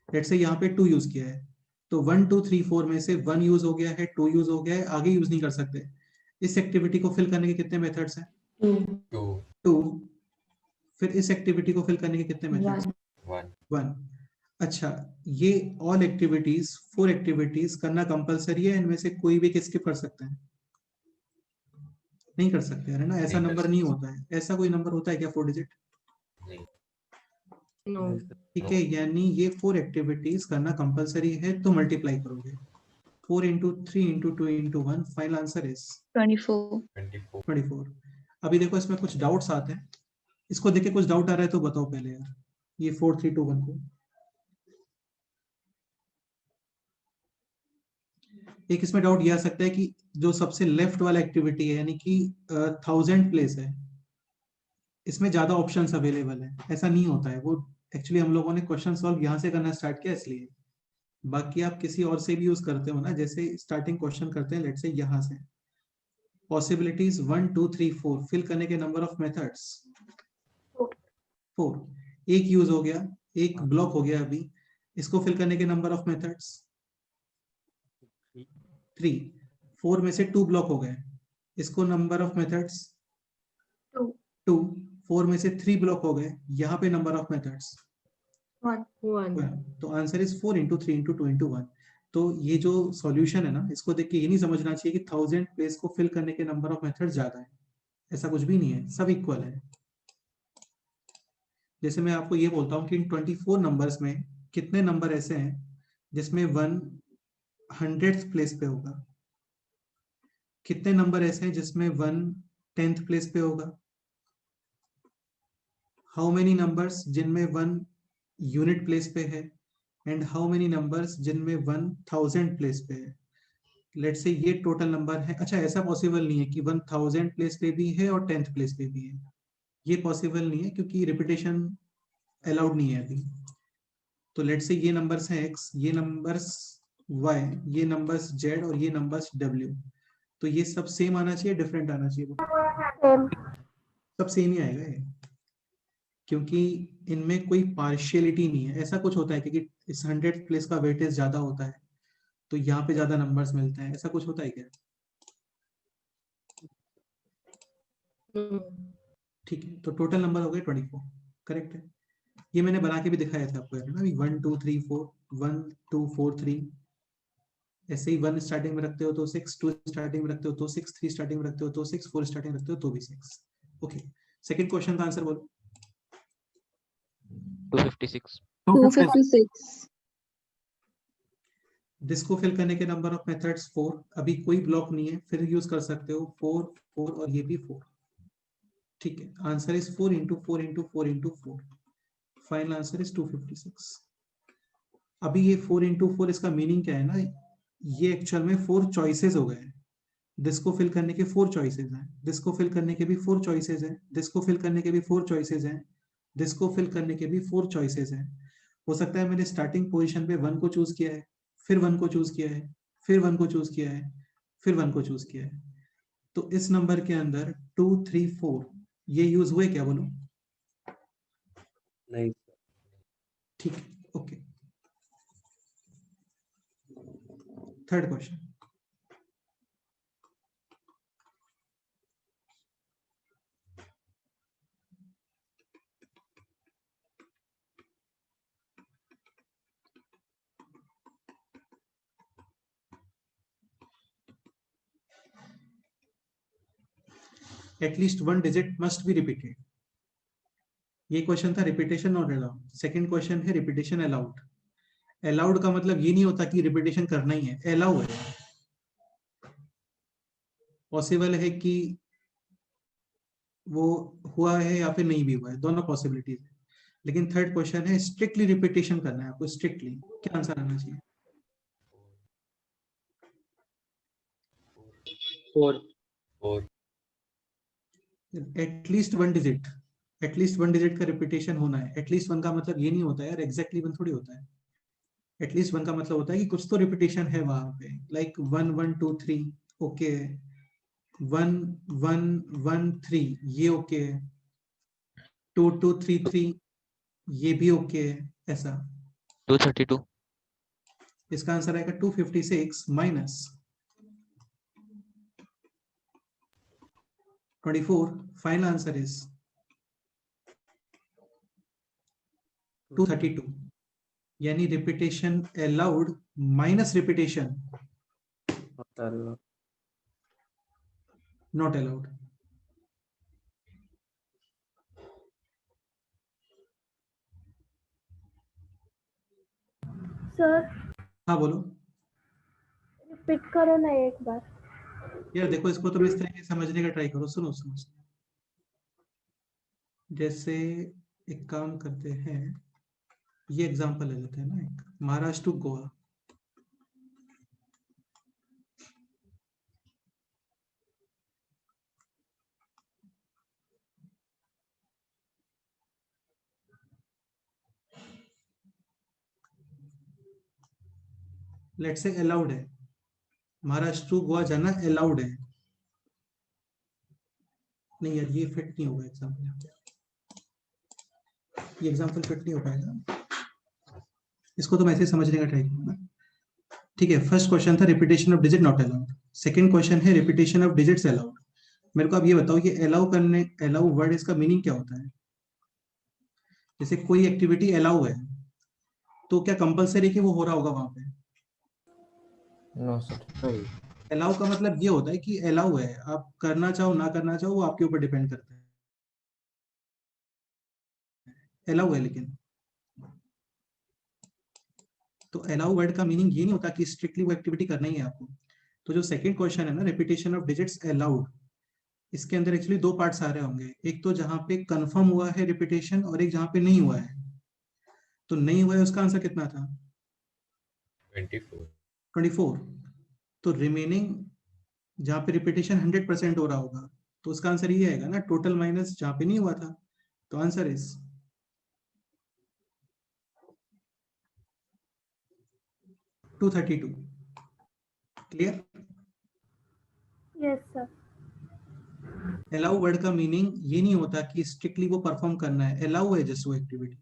लेट्स से यहाँ पे 2 यूज किया है तो 1 2 3 4 में से 1 यूज हो गया है, 2 यूज हो गया है, आगे यूज नहीं कर सकते. इस एक्टिविटी को फिल करने के कितने मेथड्स हैं? 2. फिर इस एक्टिविटी को फिल करने के कितने मेथड्स? 1. अच्छा, ये ऑल एक्टिविटीज 4 एक्टिविटीज करना कंपलसरी है? इनमें से कोई भी स्किप कर सकते हैं? नहीं कर सकते, है ना. ऐसा नंबर नहीं होता है. ऐसा कोई नंबर होता है क्या 4 डिजिट? No. ठीक है. यानी ये 4 एक्टिविटीज करना कंपलसरी है तो मल्टीप्लाई करोगे. 4 into 3 into 2 into 1. Final answer is 24. अभी देखो इसमें कुछ डाउट्स आते हैं. इसको देख के कुछ डाउट आ रहा है तो बताओ पहले यार. ये 4 3 2 1 को एक इसमें डाउट ये आ सकता है कि जो सबसे लेफ्ट वाला एक्टिविटी है, यानी कि 1000 प्लेस है, इसमें ज्यादा ऑप्शंस अवेलेबल है, ऐसा नहीं होता है। वो एक्चुअली हम लोगों ने क्वेश्चन सॉल्व यहाँ से करना स्टार्ट किया इसलिए। बाकी आप किसी और से भी यूज करते हो ना, जैसे स्टार्टिंग क्वेश्चन करते हैं लेट्स से यहाँ से, पॉसिबिलिटीज 1 2 3 4 फिल करने के नंबर ऑफ मेथड्स 4, एक यूज हो गया, एक ब्लॉक हो गया। अभी इसको फिल करने के नंबर ऑफ मेथड्स 3, 4 में से 2 ब्लॉक हो गए, इसको नंबर ऑफ मेथड्स 2, 4 में से 3 ब्लॉक हो गए, यहाँ पे नंबर ऑफ मेथड्स 1. तो answer is 4 into 3 into 2 into 1। तो ये जो सॉल्यूशन है ना, इसको देख के ये नहीं समझना चाहिए कि 1000 प्लेस को फिल करने के नंबर ऑफ मेथड्स ज्यादा है, ऐसा कुछ भी नहीं है, सब इक्वल है। जैसे मैं आपको ये बोलता हूँ कि इन 24 नंबर्स में कितने नंबर ऐसे हैं जिसमें 1 100th प्लेस पे होगा, कितने नंबर ऐसे हैं जिसमें 1 10th प्लेस पे होगा, हाउ मेनी नंबर्स जिनमें 1 यूनिट प्लेस पे है, एंड हाउ मेनी नंबर्स जिनमें 1000 प्लेस पे है। लेट्स से ये टोटल नंबर है। अच्छा, ऐसा पॉसिबल नहीं है कि 1000 प्लेस पे भी है और 10th प्लेस पे भी है, ये पॉसिबल नहीं है क्योंकि रिपीटेशन अलाउड नहीं है अभी। तो लेट्स से ये नंबर्स हैं x, ये नंबर्स y, ये नंबर्स z और ये नंबर्स w। तो ये सब सेम आना चाहिए, डिफरेंट आना चाहिए? सेम। सब सेम ही आएगा ये, क्योंकि इनमें कोई पार्शियलिटी नहीं है। ऐसा कुछ होता है क्योंकि इस 100th प्लेस का वेटेज ज्यादा होता है तो यहाँ पे ज्यादा नंबर्स मिलते हैं, ऐसा कुछ होता है क्या? ठीक है, तो टोटल नंबर हो गए 24, करेक्ट है। ये मैंने बना के भी दिखाया था आपको, है ना, 1 2 3 4 1 2 4 3, ऐसे ही 1 स्टार्टिंग में रखते हो तो 6, 2 स्टार्टिंग में रखते हो तो 6, 3 स्टार्टिंग में रखते हो तो 6, 4 स्टार्टिंग में रखते हो तो भी 6। ओके, सेकंड क्वेश्चन का आंसर बोलो। 256. 256. दिस को फिल करने के नंबर ऑफ मेथड्स 4, अभी कोई ब्लॉक नहीं है, फिर यूज कर सकते हो 4 4 और ये भी 4। ठीक है, answer is 4 into 4 into 4 into 4, final answer is 256। अभी ये 4 इंटू 4, इसका मीनिंग क्या है ना, ये एक्चुअल में 4 चॉइसेस हो गए। दिस को फिल करने के 4 चॉइसेस हैं, दिस को फिल करने के भी 4 चॉइसेस हैं, दिस को फिल करने के भी 4 चॉइसेस हैं, दिस को फिल करने के भी 4 चॉइसेस हैं। हो सकता है मैंने स्टार्टिंग पोजीशन पे 1 को चूज किया है, फिर 1 को चूज किया है, फिर 1 को चूज किया है, फिर 1 को चूज किया है। तो इस नंबर के अंदर 2 3 4 ये यूज हुए क्या, बोलो? नहीं। ठीक है, okay. Third question, at least one digit must be repeated। ये क्वेश्चन था repetition not allowed. Second question है रिपीटेशन अलाउड। अलाउड का मतलब ये नहीं होता कि रिपीटेशन करना ही है, अलाउ है, पॉसिबल है कि वो हुआ है या फिर नहीं भी हुआ है, दोनों पॉसिबिलिटीज है। लेकिन थर्ड क्वेश्चन है स्ट्रिक्टली रिपीटेशन करना है आपको, स्ट्रिक्टली क्या आंसर आना चाहिए? 4 at least one digit, at least one digit का रिपीटेशन होना है। एटलीस्ट वन का मतलब ये नहीं होता है यार, एग्जैक्टली वन थोड़ी होता है। एटलीस्ट वन का मतलब होता है कि कुछ तो रिपीटेशन है वहां पे, लाइक 1 1 2 3 ओके, 1 1 1 3 ये ओके है, 2 2 3 3 ये भी ओके है, ऐसा। 232. इसका आंसर आएगा 256 माइनस 24, फाइनल आंसर इज 232। यानी repetition allowed minus repetition not allowed. Sir हाँ बोलो। रिपीट करो ना एक बार। यार देखो, इसको तुम इस तरीके से समझने का ट्राई करो, सुनो सुनो सुनो। जैसे एक काम करते हैं, ये एग्जांपल ले लेते हैं ना, एक Maharashtra to Goa. Let's say allowed है, महाराष्ट्र टू गोवा जाना अलाउड है। नहीं यार ये फिट नहीं होगा एग्जाम्पल, ये एग्जाम्पल फिट नहीं हो पाएगा, इसको तो मैं ऐसे समझने का ट्राई करूंगा। ठीक है, फर्स्ट क्वेश्चन था repetition of digit not allowed, second question है रिपीटेशन ऑफ डिजिट्स अलाउड। मेरे को अब ये बताओ, ये अलाउ करने, अलाउ वर्ड इसका मीनिंग क्या होता है? जैसे कोई एक्टिविटी अलाउ है तो क्या कंपलसरी कि वो हो रहा होगा वहां पे? No sir. अलाउ का मतलब ये होता है कि अलाउ है, आप करना चाहो ना करना चाहो वो आपके ऊपर डिपेंड करता है, अलाउ है। लेकिन तो अलाउ वर्ड का मीनिंग ये नहीं होता कि स्ट्रिक्टली वो एक्टिविटी करना ही है आपको। तो जो सेकंड क्वेश्चन है ना, रिपीटेशन ऑफ डिजिट्स अलाउड, इसके अंदर एक्चुअली दो पार्ट्स आ रहे होंगे, एक तो जहां पे कंफर्म हुआ है रिपीटेशन और एक जहां पे नहीं हुआ है। तो नहीं हुआ है उसका आंसर कितना था? 24। तो रिमेनिंग जहां पे रिपीटेशन 100% हो रहा होगा तो उसका आंसर ये आएगा ना, टोटल माइनस जहां पे नहीं हुआ था। तो answer is 232। Clear? Yes, sir. Allow word का मीनिंग ये नहीं होता कि स्ट्रिक्टली वो परफॉर्म करना है, अलाउ है जस्ट वो एक्टिविटी।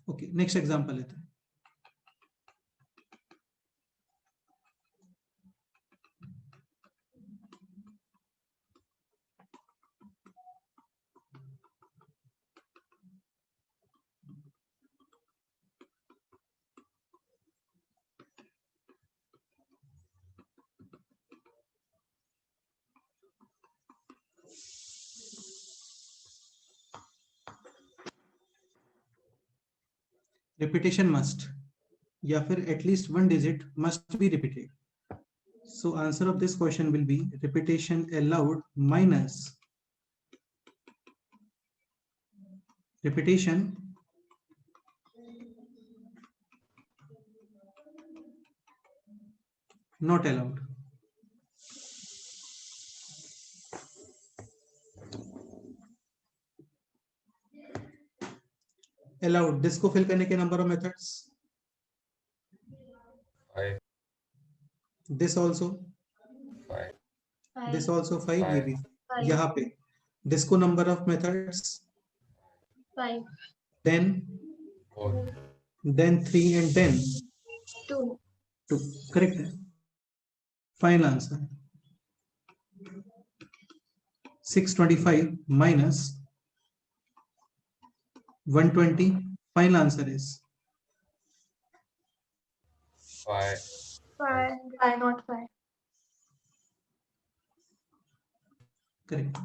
ओके, नेक्स्ट एग्जांपल लेते हैं। रिपीटेशन मस्ट, या फिर at least one digit must be repeated. So answer of this question will be repetition allowed minus repetition not allowed. Allowed, this को fill करने के number of methods? 5. This also 5. this also 5, ये भी 5. यहाँ पे this को number of methods 5. then 4. then 3 and then 2. 2, correct है। Final answer 625 minus 120, final answer is 5. 5. 5, not 5. correct।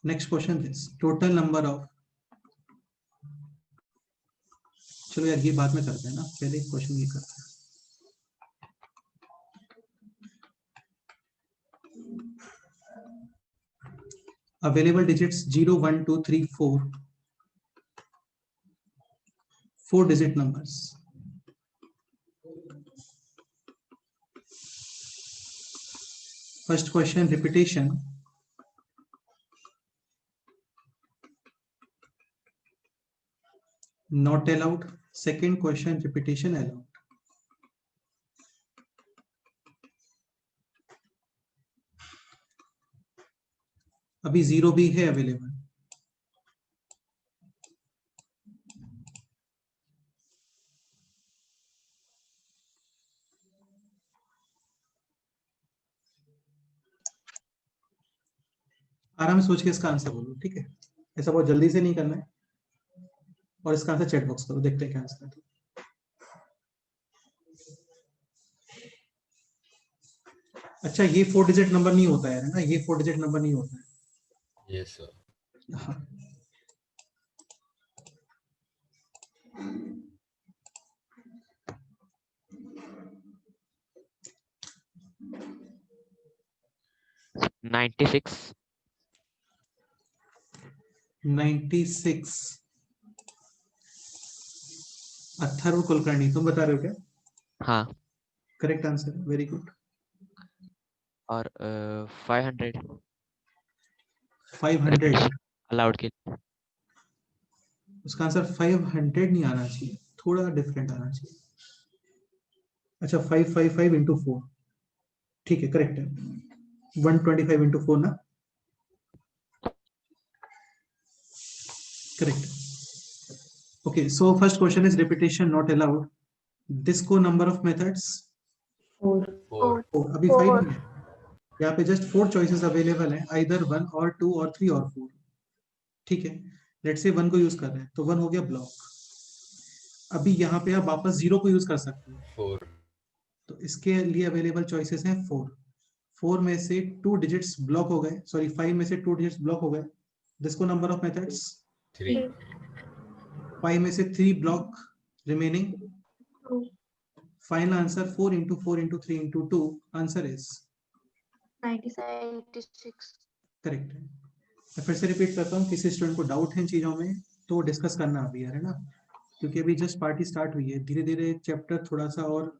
Next question is total number of, चलो यार ये बाद में करते हैं ना, पहले क्वेश्चन ये करते हैं। Available digits 0, 1, 2, 3, 4, 4 digit numbers। First question repetition not allowed, second question repetition allowed। अभी 0 भी है अवेलेबल, आराम से सोच के इसका आंसर बोलो, ठीक है? ऐसा बहुत जल्दी से नहीं करना है, और इसका आंसर चैट बॉक्स करो, देखते हैं क्या आंसर है। अच्छा ये 4 डिजिट नंबर नहीं होता है ना, ये 4 डिजिट नंबर नहीं होता है। Yes, sir. हाँ। नाइन्टी सिक्स 96 अथर्व कुलकर्णी, तुम बता रहे हो क्या? हाँ करेक्ट आंसर, वेरी गुड। और 500 500, अलाउड के लिए। उसका आंसर 500 नहीं आना चाहिए, थोड़ा डिफरेंट आना चाहिए। अच्छा 555 इंटू 4, ठीक है, करेक्ट है। 125 इंटू 4 ना, correct. Okay, so first question is repetition not allowed. Disco number of methods? 4, 4. अभी 5 नहीं है, यहाँ पे just 4 choices available हैं, either 1 और 2 और 3 और 4, ठीक है। Let's say 1 को यूज कर रहे हैं, तो 1 हो गया ब्लॉक। अभी यहाँ पे आप वापस 0 को यूज कर सकते हो, 4, तो इसके लिए अवेलेबल चॉइसेस हैं 4। 4 में से 2 डिजिट्स ब्लॉक हो गए, सॉरी 5 में से 2 डिजिट्स ब्लॉक हो गए। Disco number of methods? 3, 5 में से 3 block remaining. Final answer 4 into 4 into 3 into 2. Answer is 96. Correct है। मैं फिर से रिपीट करता हूँ, किसी स्टूडेंट को डाउट है इन चीजों में तो डिस्कस करना अभी यार, है ना, क्योंकि अभी जस्ट पार्टी स्टार्ट हुई है, धीरे धीरे चैप्टर थोड़ा सा और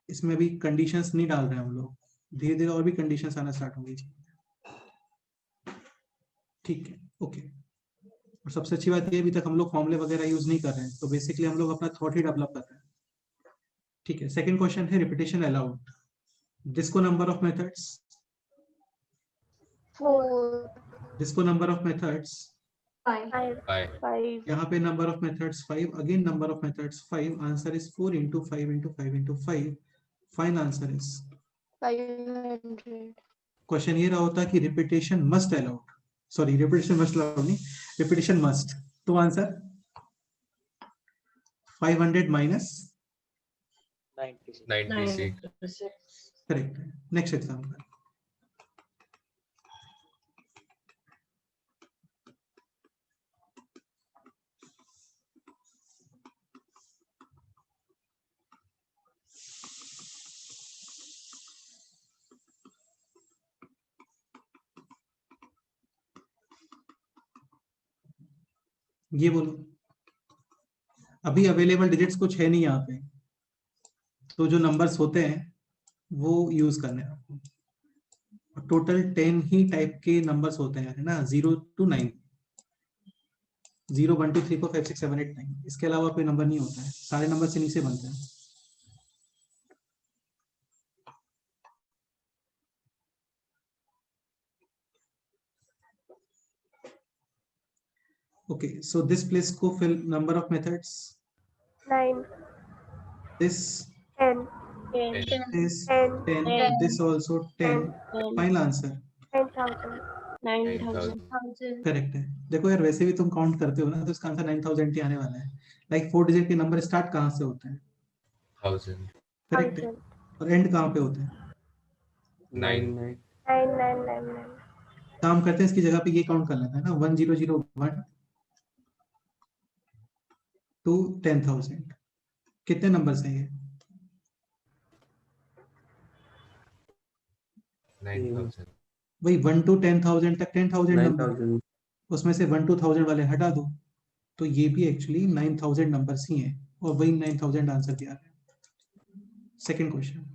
इसमें भी कंडीशंस नहीं डाल रहे हैं हम लोग, धीरे धीरे और भी कंडीशंस आना स्टार्ट होंगी, ठीक है, ओके। और सबसे अच्छी बात ये, अभी तक हम लोग फॉर्मूले वगैरह यूज नहीं कर रहे हैं, तो बेसिकली हम लोग अपना थॉट ही डेवलप कर रहे हैं, ठीक है। सेकंड क्वेश्चन है repetition allowed. Disco number of methods? 4. Disco number of methods? 5. 5, यहाँ पे number of methods 5, again number of methods 5, answer is 4 into 5 into 5 into 5, fine answer is. 500. Question ये रहा होता कि repetition must allowed, sorry repetition must allowed नहीं, repetition must, तो answer 500 minus 96, correct है। Next example, ये बोलो, अभी अवेलेबल डिजिट्स कुछ है नहीं यहाँ पे, तो जो नंबर्स होते हैं वो यूज करने हैं आपको। टोटल 10 ही टाइप के नंबर्स होते हैं, है ना, 0 to 9, 0 1 2 3 4 5 6 7 8 9, इसके अलावा कोई नंबर नहीं होता है, सारे नंबर से नीचे बनते हैं। Okay, so this place को fill number of methods? 9. This 10. is 10. 10, this also 10, final answer 9,000. 9,000, correct है। देखो यार, वैसे भी तुम काउंट करते हो ना, तो इसका आंसर 9000 ही आने वाला है। लाइक 4 डिजिट के नंबर स्टार्ट कहाँ से होते हैं? 1000, करेक्ट है, और एंड कहाँ पे होते हैं? 9, 9,999. काम करते हैं इसकी जगह पे ये काउंट कर लेते हैं ना, 1001 to 10,000, कितने नंबर्स हैं ये? 9,000, वही 1 to 10,000 तक 10,000 नंबर, उसमें से 1 to 1000 वाले हटा दो, तो ये भी एक्चुअली 9000 नंबर्स ही हैं, और वही 9000 आंसर दिया है। Second question,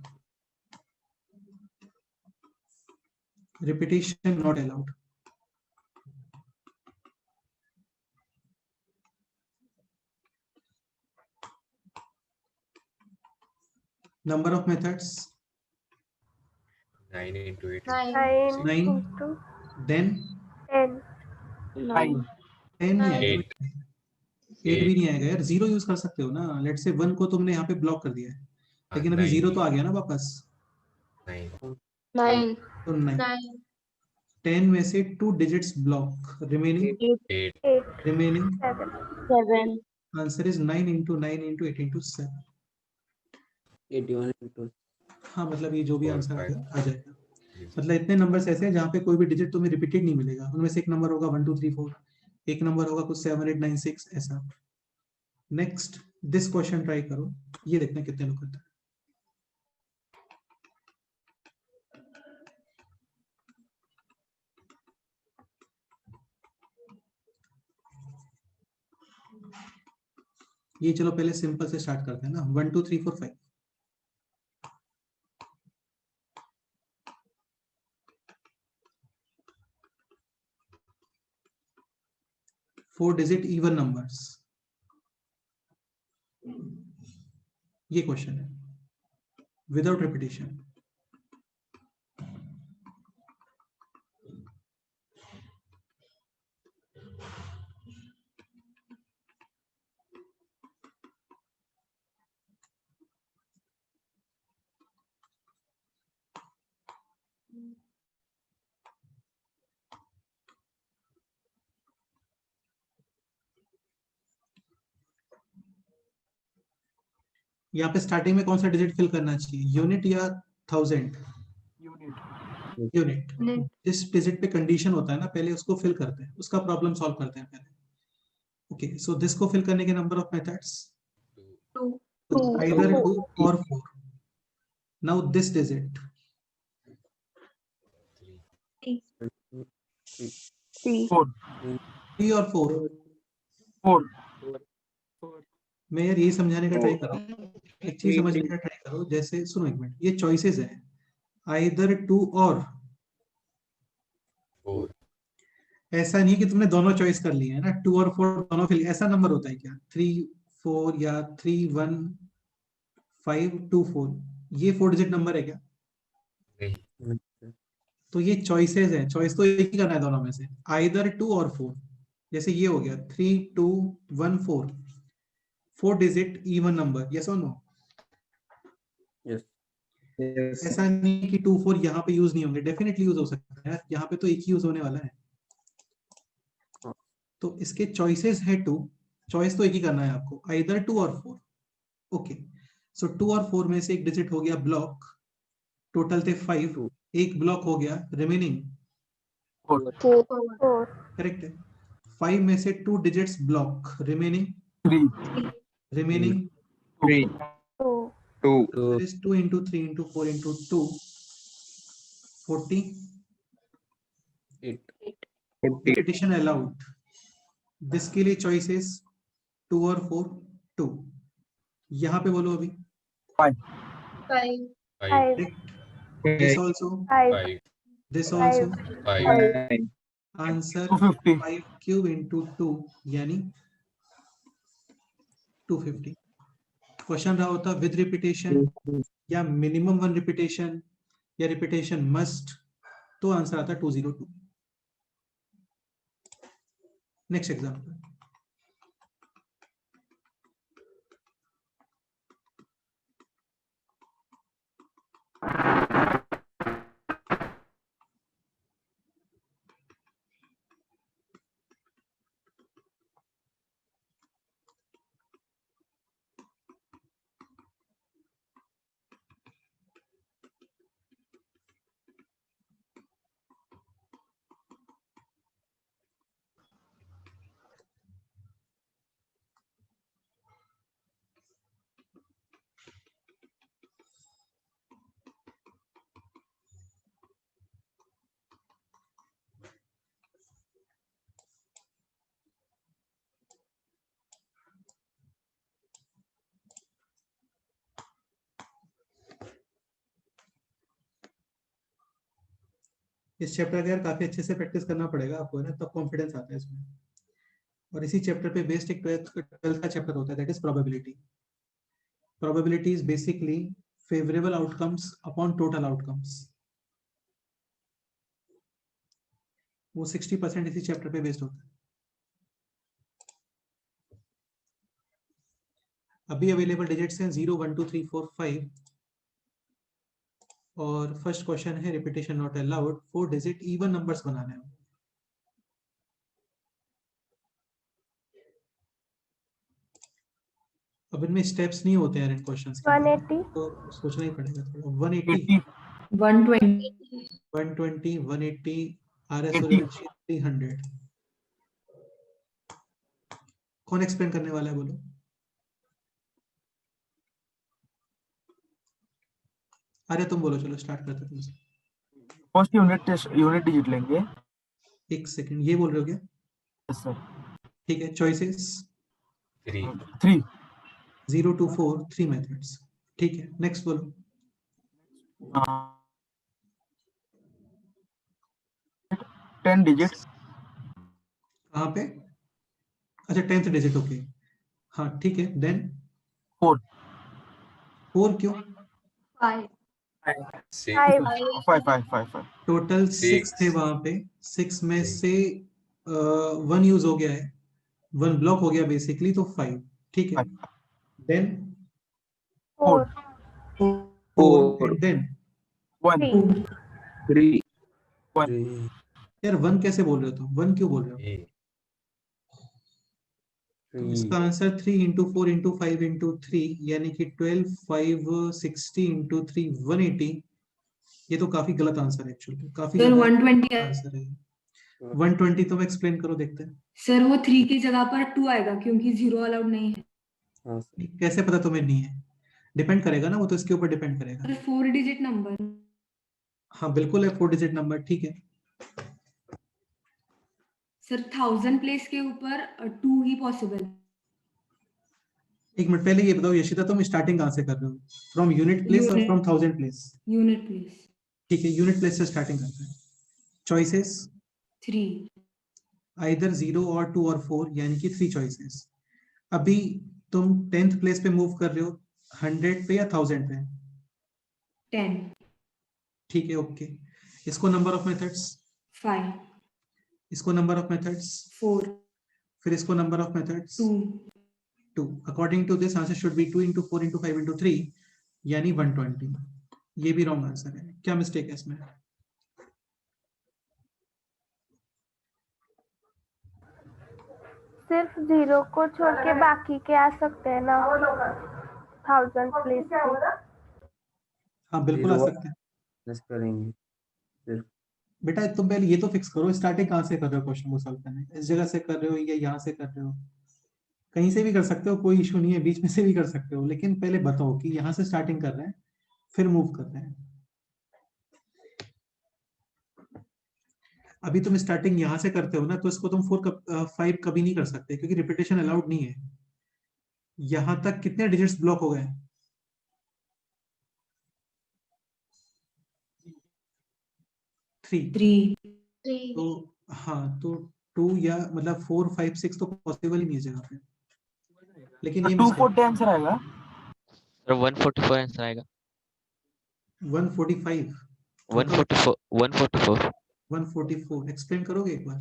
repetition not allowed. Number of methods? 9 into 8, 9 9, into then 10. 10 नहीं आएगा, 8, 8 भी नहीं आएगा यार, 0 यूज कर सकते हो ना। लेट्स से 1 को तुमने यहाँ पे ब्लॉक कर दिया है, लेकिन अभी 0 तो आ गया ना वापस, 9, 9. तो 9, 10 में से 2 digits block, remaining 8, 8. Remaining 7. Answer is 9 into 9 into 8 into 7। 81 into हाँ, मतलब ये जो भी 4, आंसर 5, आ जाएगा। मतलब इतने नंबर्स ऐसे हैं जहाँ पे कोई भी डिजिट तुम्हें रिपीटेड नहीं मिलेगा, उनमें से एक नंबर होगा 1 2 3 4, एक नंबर होगा कुछ 7 8 9 6 ऐसा। नेक्स्ट दिस क्वेश्चन ट्राई करो, ये देखते हैं कितने लोग करते हैं। ये चलो पहले सिंपल से स्टार्ट करते हैं ना, 1 2 3 4 5, 4 डिजिट इवन नंबर्स? ये क्वेश्चन है विदाउट रिपीटिशन। यहाँ पे स्टार्टिंग में कौन सा डिजिट फिल करना चाहिए, यूनिट या 1000? यूनिट। जिस डिजिट पे कंडीशन होता है ना पहले उसको फिल करते हैं, उसका प्रॉब्लम सॉल्व करते हैं पहले। ओके, सो दिस को फिल करने के number of methods, 2. either 2 or 4. Now this digit, 3. 3 और 4? मैं यार यही समझाने का ट्राई कर रहा हूँ, एक चीज समझने का ट्राई करो। जैसे सुनो एक मिनट, ये चॉइसेस है, आइदर 2 और 4. ऐसा नहीं कि तुमने दोनों चॉइस कर लिए है ना, 2 और 4 दोनों फिल, ऐसा नंबर होता है क्या 3 4 या 3 1 5 2 4? ये 4 डिजिट नंबर है क्या? नहीं. तो ये चॉइसेस है, चॉइस तो एक ही करना है दोनों में से, आइदर 2 और 4। जैसे ये हो गया 3 2 1 4, 4 डिजिट इवन नंबर, यस और नो? ऐसा नहीं कि 2 4 यहाँ पे यूज नहीं होंगे, डेफिनेटली यूज हो सकता है, यहाँ पे तो एक ही यूज होने वाला है। तो इसके चॉइसेस है 2, चॉइस तो एक ही करना है आपको, आइदर 2 और 4। ओके, सो 2 और 4 में से एक डिजिट हो गया ब्लॉक, टोटल थे 5, एक ब्लॉक हो गया, रिमेनिंग 4. करेक्ट है। 5 में से 2 digits block, remaining 2. There is 2 into 3 into 4 into 2, 40. Repetition allowed. This के लिए choices 2 और 4, 2. यहाँ पे बोलो अभी 5. 5. this also, 5. this also, 5. answer 250. 5 cube into 2 यानी 250। क्वेश्चन रहा होता विद रिपीटेशन या मिनिमम 1 रिपीटेशन या रिपीटेशन मस्ट, तो आंसर आता 202। नेक्स्ट एग्जांपल, इस चैप्टर का यार काफी अच्छे से प्रैक्टिस करना पड़ेगा आपको, है ना, तब कॉन्फिडेंस आता है इसमें। और इसी चैप्टर पे बेस्ड एक 12th का चैप्टर होता है, that is probability. Probability is basically favourable outcomes upon total outcomes. वो 60% इसी चैप्टर पे बेस्ड होता है। अभी अवेलेबल डिजिट्स हैं 0 1 2 3 4 5, और फर्स्ट क्वेश्चन है repetition not allowed, 4 digit even numbers बनाने हैं। अब इनमें स्टेप्स नहीं होते हैं इन क्वेश्चंस के, 180. तो सोचना ही पड़ेगा थोड़ा। 180 120. 120 180 RS 300। कौन एक्सप्लेन करने वाला है बोलो? अरे तुम बोलो, चलो स्टार्ट करते हैं तुमसे। फर्स्ट यूनिट डिजिट लेंगे। एक सेकंड, ये बोल रहे हो क्या? Yes sir. ठीक है, चॉइसेस 3 0 to 4, 3 मेथड्स। ठीक है, नेक्स्ट बोलो। 10 डिजिट कहाँ पे? अच्छा 10th डिजिट, ओके हाँ ठीक है, देन 4 4 क्यों? 5 6 5 5 5 5 टोटल 6 थे 6 वहां पे, 6 में से 1 यूज हो गया है, 1 ब्लॉक हो गया बेसिकली, तो 5 ठीक है, देन 4 4 एंड देन 1 3 3 3 यार 1 कैसे बोल रहे हो तुम, 1 क्यों बोल रहे हो? 3 तो इसका आंसर 3 इंटू 4 इंटू 5 इंटू 3 यानी कि 12 5 60 इंटू 3 180। ये तो काफी गलत आंसर है एक्चुअली, काफी सर ज्यादा 120 आंसर है 120। तुम एक्सप्लेन करो देखते हैं। सर वो 3 की जगह पर 2 आएगा क्योंकि 0 अलाउड नहीं है। हाँ सर। कैसे पता तुम्हें नहीं है? डिपेंड करेगा ना, वो तो इसके ऊपर डिपेंड करेगा। Sir 4 digit number. हाँ बिल्कुल है, 4 डिजिट नंबर ठीक है। सर 1000 प्लेस के ऊपर 2 ही पॉसिबल। एक मिनट पहले ये बताओ यशिता, तुम स्टार्टिंग कहाँ से कर रहे हो, फ्रॉम यूनिट प्लेस और फ्रॉम 1000 प्लेस? Unit place. ठीक है, यूनिट प्लेस से स्टार्टिंग करते हैं। चॉइसेस 3 आइदर 0 और 2 और 4 यानी कि 3 चॉइसेस। अभी तुम 10th प्लेस पे मूव कर रहे हो, 100 पे या 1000 पे? 10 ठीक है ओके। इसको नंबर ऑफ मेथड्स, 5 इसको नंबर ऑफ मेथड्स, 4 फिर इसको number of methods 2 2। According to this answer should be 2 into 4 into 5 into 3 यानी 120। ये भी रॉन्ग आंसर है, क्या मिस्टेक है इसमें? सिर्फ 0 को छोड़ के बाकी के आ सकते हैं ना 1000 प्लेस पे। हाँ बिल्कुल आ सकते हैं प्लस करेंगे फिर। बेटा। तुम पहले ये तो फिक्स करो, स्टार्टिंग कहाँ से कर रहे हो क्वेश्चन को सॉल्व करने, इस जगह से कर रहे हो या यहाँ से कर रहे हो? कहीं से भी कर सकते हो, कोई इशू नहीं है, बीच में से भी कर सकते हो, लेकिन पहले बताओ कि यहाँ से स्टार्टिंग कर रहे हैं फिर मूव कर रहे हैं। अभी तुम स्टार्टिंग यहाँ से करते हो ना, तो इसको तुम 5 कभी नहीं कर सकते क्योंकि रिपीटेशन अलाउड नहीं है। यहाँ तक कितने डिजिट्स ब्लॉक हो गए? 3। 3 तो हाँ तो 2 या मतलब 4 5 6 तो पॉसिबल ही नहीं है जगह पे, लेकिन ये 240 आंसर आएगा। सर 144 आंसर आएगा। 145 144 144। 144 एक्सप्लेन करोगे एक बार?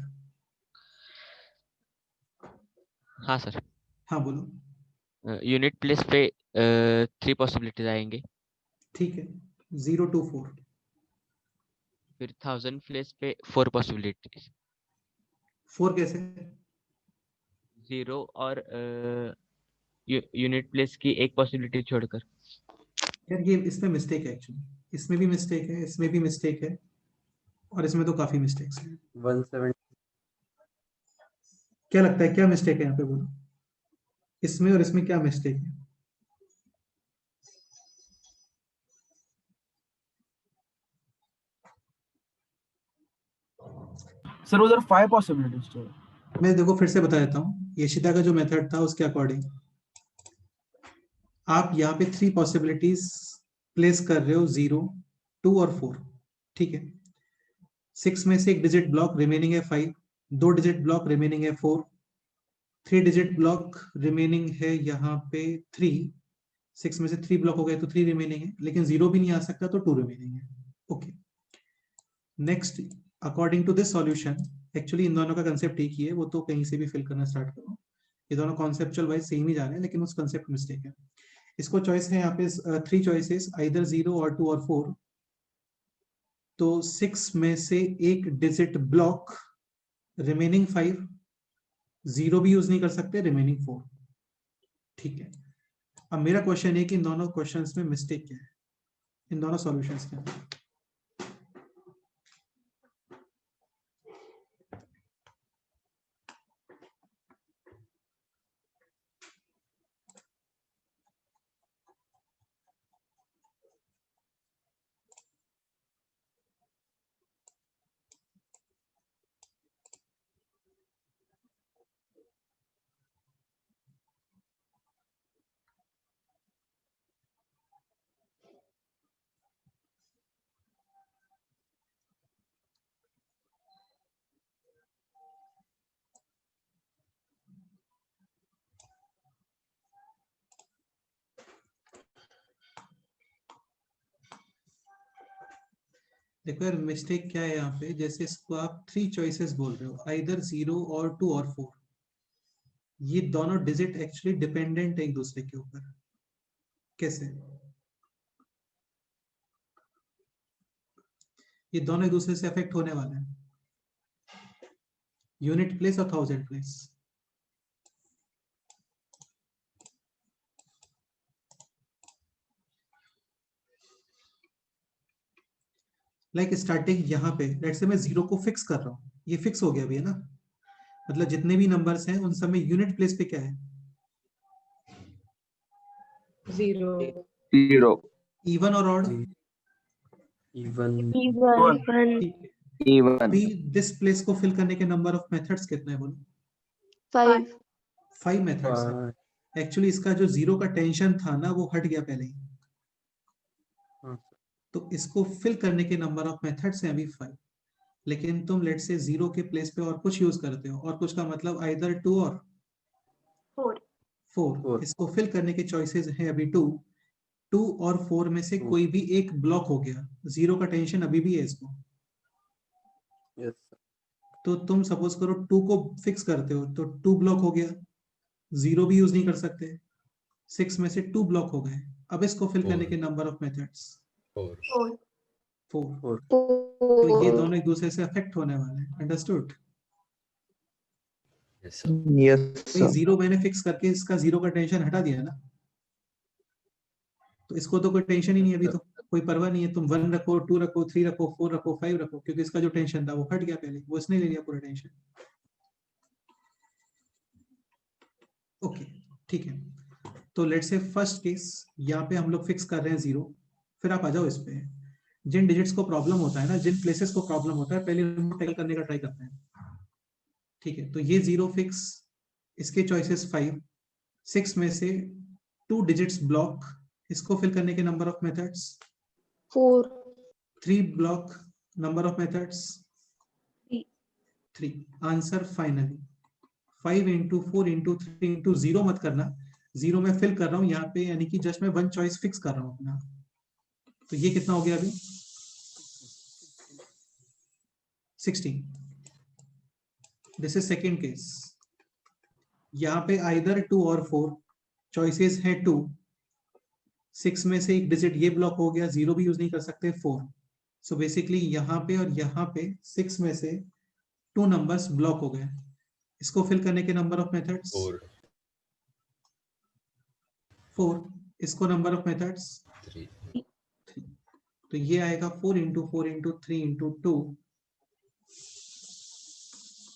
हाँ सर। हाँ बोलो। यूनिट प्लेस पे 3 पॉसिबिलिटीज आएंगे। ठीक है 0 to 4। फिर 1000 प्लेस पे 4 पॉसिबिलिटीज। 4 कैसे? 0 और यूनिट प्लेस की एक पॉसिबिलिटी छोड़कर। यार ये इसमें मिस्टेक है एक्चुअली, इसमें भी मिस्टेक है, इसमें भी मिस्टेक है, और इसमें तो काफी मिस्टेक्स हैं। 170। क्या लगता है क्या मिस्टेक है यहाँ पे, बोलो? इसमें और इसमें क्या मिस्टेक है? सर उधर 5 पॉसिबिलिटीज थे। मैं देखो फिर से बता देता हूँ, यशिता का जो मेथड था उसके अकॉर्डिंग आप यहाँ पे 3 पॉसिबिलिटीज प्लेस कर रहे हो, 0 2 और 4 ठीक है। 6 में से एक डिजिट ब्लॉक रिमेनिंग है 5, 2 डिजिट ब्लॉक रिमेनिंग है 4, 3 डिजिट ब्लॉक रिमेनिंग है यहाँ पे 3। 6 में से 3 ब्लॉक हो गए तो 3 रिमेनिंग है, लेकिन 0 भी नहीं आ सकता तो 2 रिमेनिंग है। Okay next, according to this solution, actually इन दोनों का कंसेप्ट एक ही है, वो तो कहीं से भी फिल करना स्टार्ट करो, ये दोनों कॉन्सेप्चुअल वाइज सेम ही जा रहे हैं लेकिन उस कंसेप्ट मिस्टेक है। इसको चॉइस है यहाँ पे 3 चॉइसेस, आइदर 0 और 2 और 4। तो 6 में से एक डिजिट ब्लॉक रिमेनिंग 5, 0 भी यूज नहीं कर सकते, रिमेनिंग 4 ठीक है। अब मेरा क्वेश्चन है कि इन दोनों क्वेश्चंस में मिस्टेक क्या है, इन दोनों सॉल्यूशंस के अंदर। देखो यार मिस्टेक क्या है यहाँ पे, जैसे इसको आप 3 चॉइसेस बोल रहे हो, आइदर 0 और 2 और 4। ये दोनों डिजिट एक्चुअली डिपेंडेंट है एक दूसरे के ऊपर। कैसे? ये दोनों एक दूसरे से अफेक्ट होने वाले हैं, यूनिट प्लेस और 1000 प्लेस। लाइक स्टार्टिंग यहाँ पे लेट्स से मैं 0 को फिक्स कर रहा हूँ, ये फिक्स हो गया अभी है ना, मतलब जितने भी नंबर्स हैं उन सब में यूनिट प्लेस पे क्या है? 0 इवन और ऑड? Even Even. अभी दिस प्लेस को फिल करने के नंबर ऑफ मेथड्स कितने हैं बोलो? 5. 5 मेथड्स है। एक्चुअली इसका जो 0 का टेंशन था ना वो हट गया पहले ही, तो इसको फिल करने के नंबर ऑफ मेथड्स हैं अभी 5। लेकिन तुम लेट से 0 के प्लेस पे और कुछ यूज करते हो, और कुछ का मतलब आइदर 2 और 4। इसको फिल करने के चॉइसेस हैं अभी 2 और 4 में से कोई भी एक ब्लॉक हो गया, 0 का टेंशन अभी भी है इसको। यस तो तुम सपोज करो 2 को फिक्स करते हो तो 2 ब्लॉक हो गया, 0 भी यूज नहीं कर सकते, 6 में से 2 ब्लॉक हो गए। अब इसको फिल करने के नंबर ऑफ मेथड्स 4। तो ये दोनों एक दूसरे से अफेक्ट होने वाले हैं, अंडरस्टूड? यस भाई 0 मैंने फिक्स करके इसका 0 का टेंशन हटा दिया ना, तो इसको तो कोई टेंशन ही नहीं है अभी, तो कोई परवाह नहीं है, तुम 1 रखो, 2 रखो, 3 रखो, 4 रखो, 5 रखो, क्योंकि इसका जो टेंशन था वो हट गया पहले, वो इसने ले लिया पूरा टेंशन। ओके ठीक है, तो लेट्स से फर्स्ट केस यहाँ पे हम लोग फिक्स कर रहे हैं 0। फिर आप आ जाओ इस पे, जिन डिजिट्स को प्रॉब्लम होता है ना, जिन प्लेसेस को प्रॉब्लम होता है, पहले उनको टैकल करने का ट्राई करते हैं। ठीक है, तो ये 0 फिक्स, इसके चॉइसेस 5, 6 में से 2 डिजिट्स ब्लॉक, इसको फिल करने के number of methods 4. 3 block, number of methods 3। Answer finally 5 into 4 into 3 into 0 मत करना, 0 में फिल कर रहा हूं यहाँ पे, यानी कि जस्ट मैं 1 चॉइस फिक्स कर रहा हूं अपना। तो ये कितना हो गया अभी? 16। दिस इज सेकेंड केस, यहाँ पे आइदर 2 और 4, चॉइसेस है 2, 6 में से एक डिजिट ये ब्लॉक हो गया, 0 भी यूज नहीं कर सकते, 4। सो बेसिकली यहाँ पे और यहाँ पे 6 में से 2 नंबर्स ब्लॉक हो गए, इसको फिल करने के नंबर ऑफ मेथड्स 4। इसको नंबर ऑफ मेथड्स 3। तो ये आएगा 4 into 4 into 3 into 2,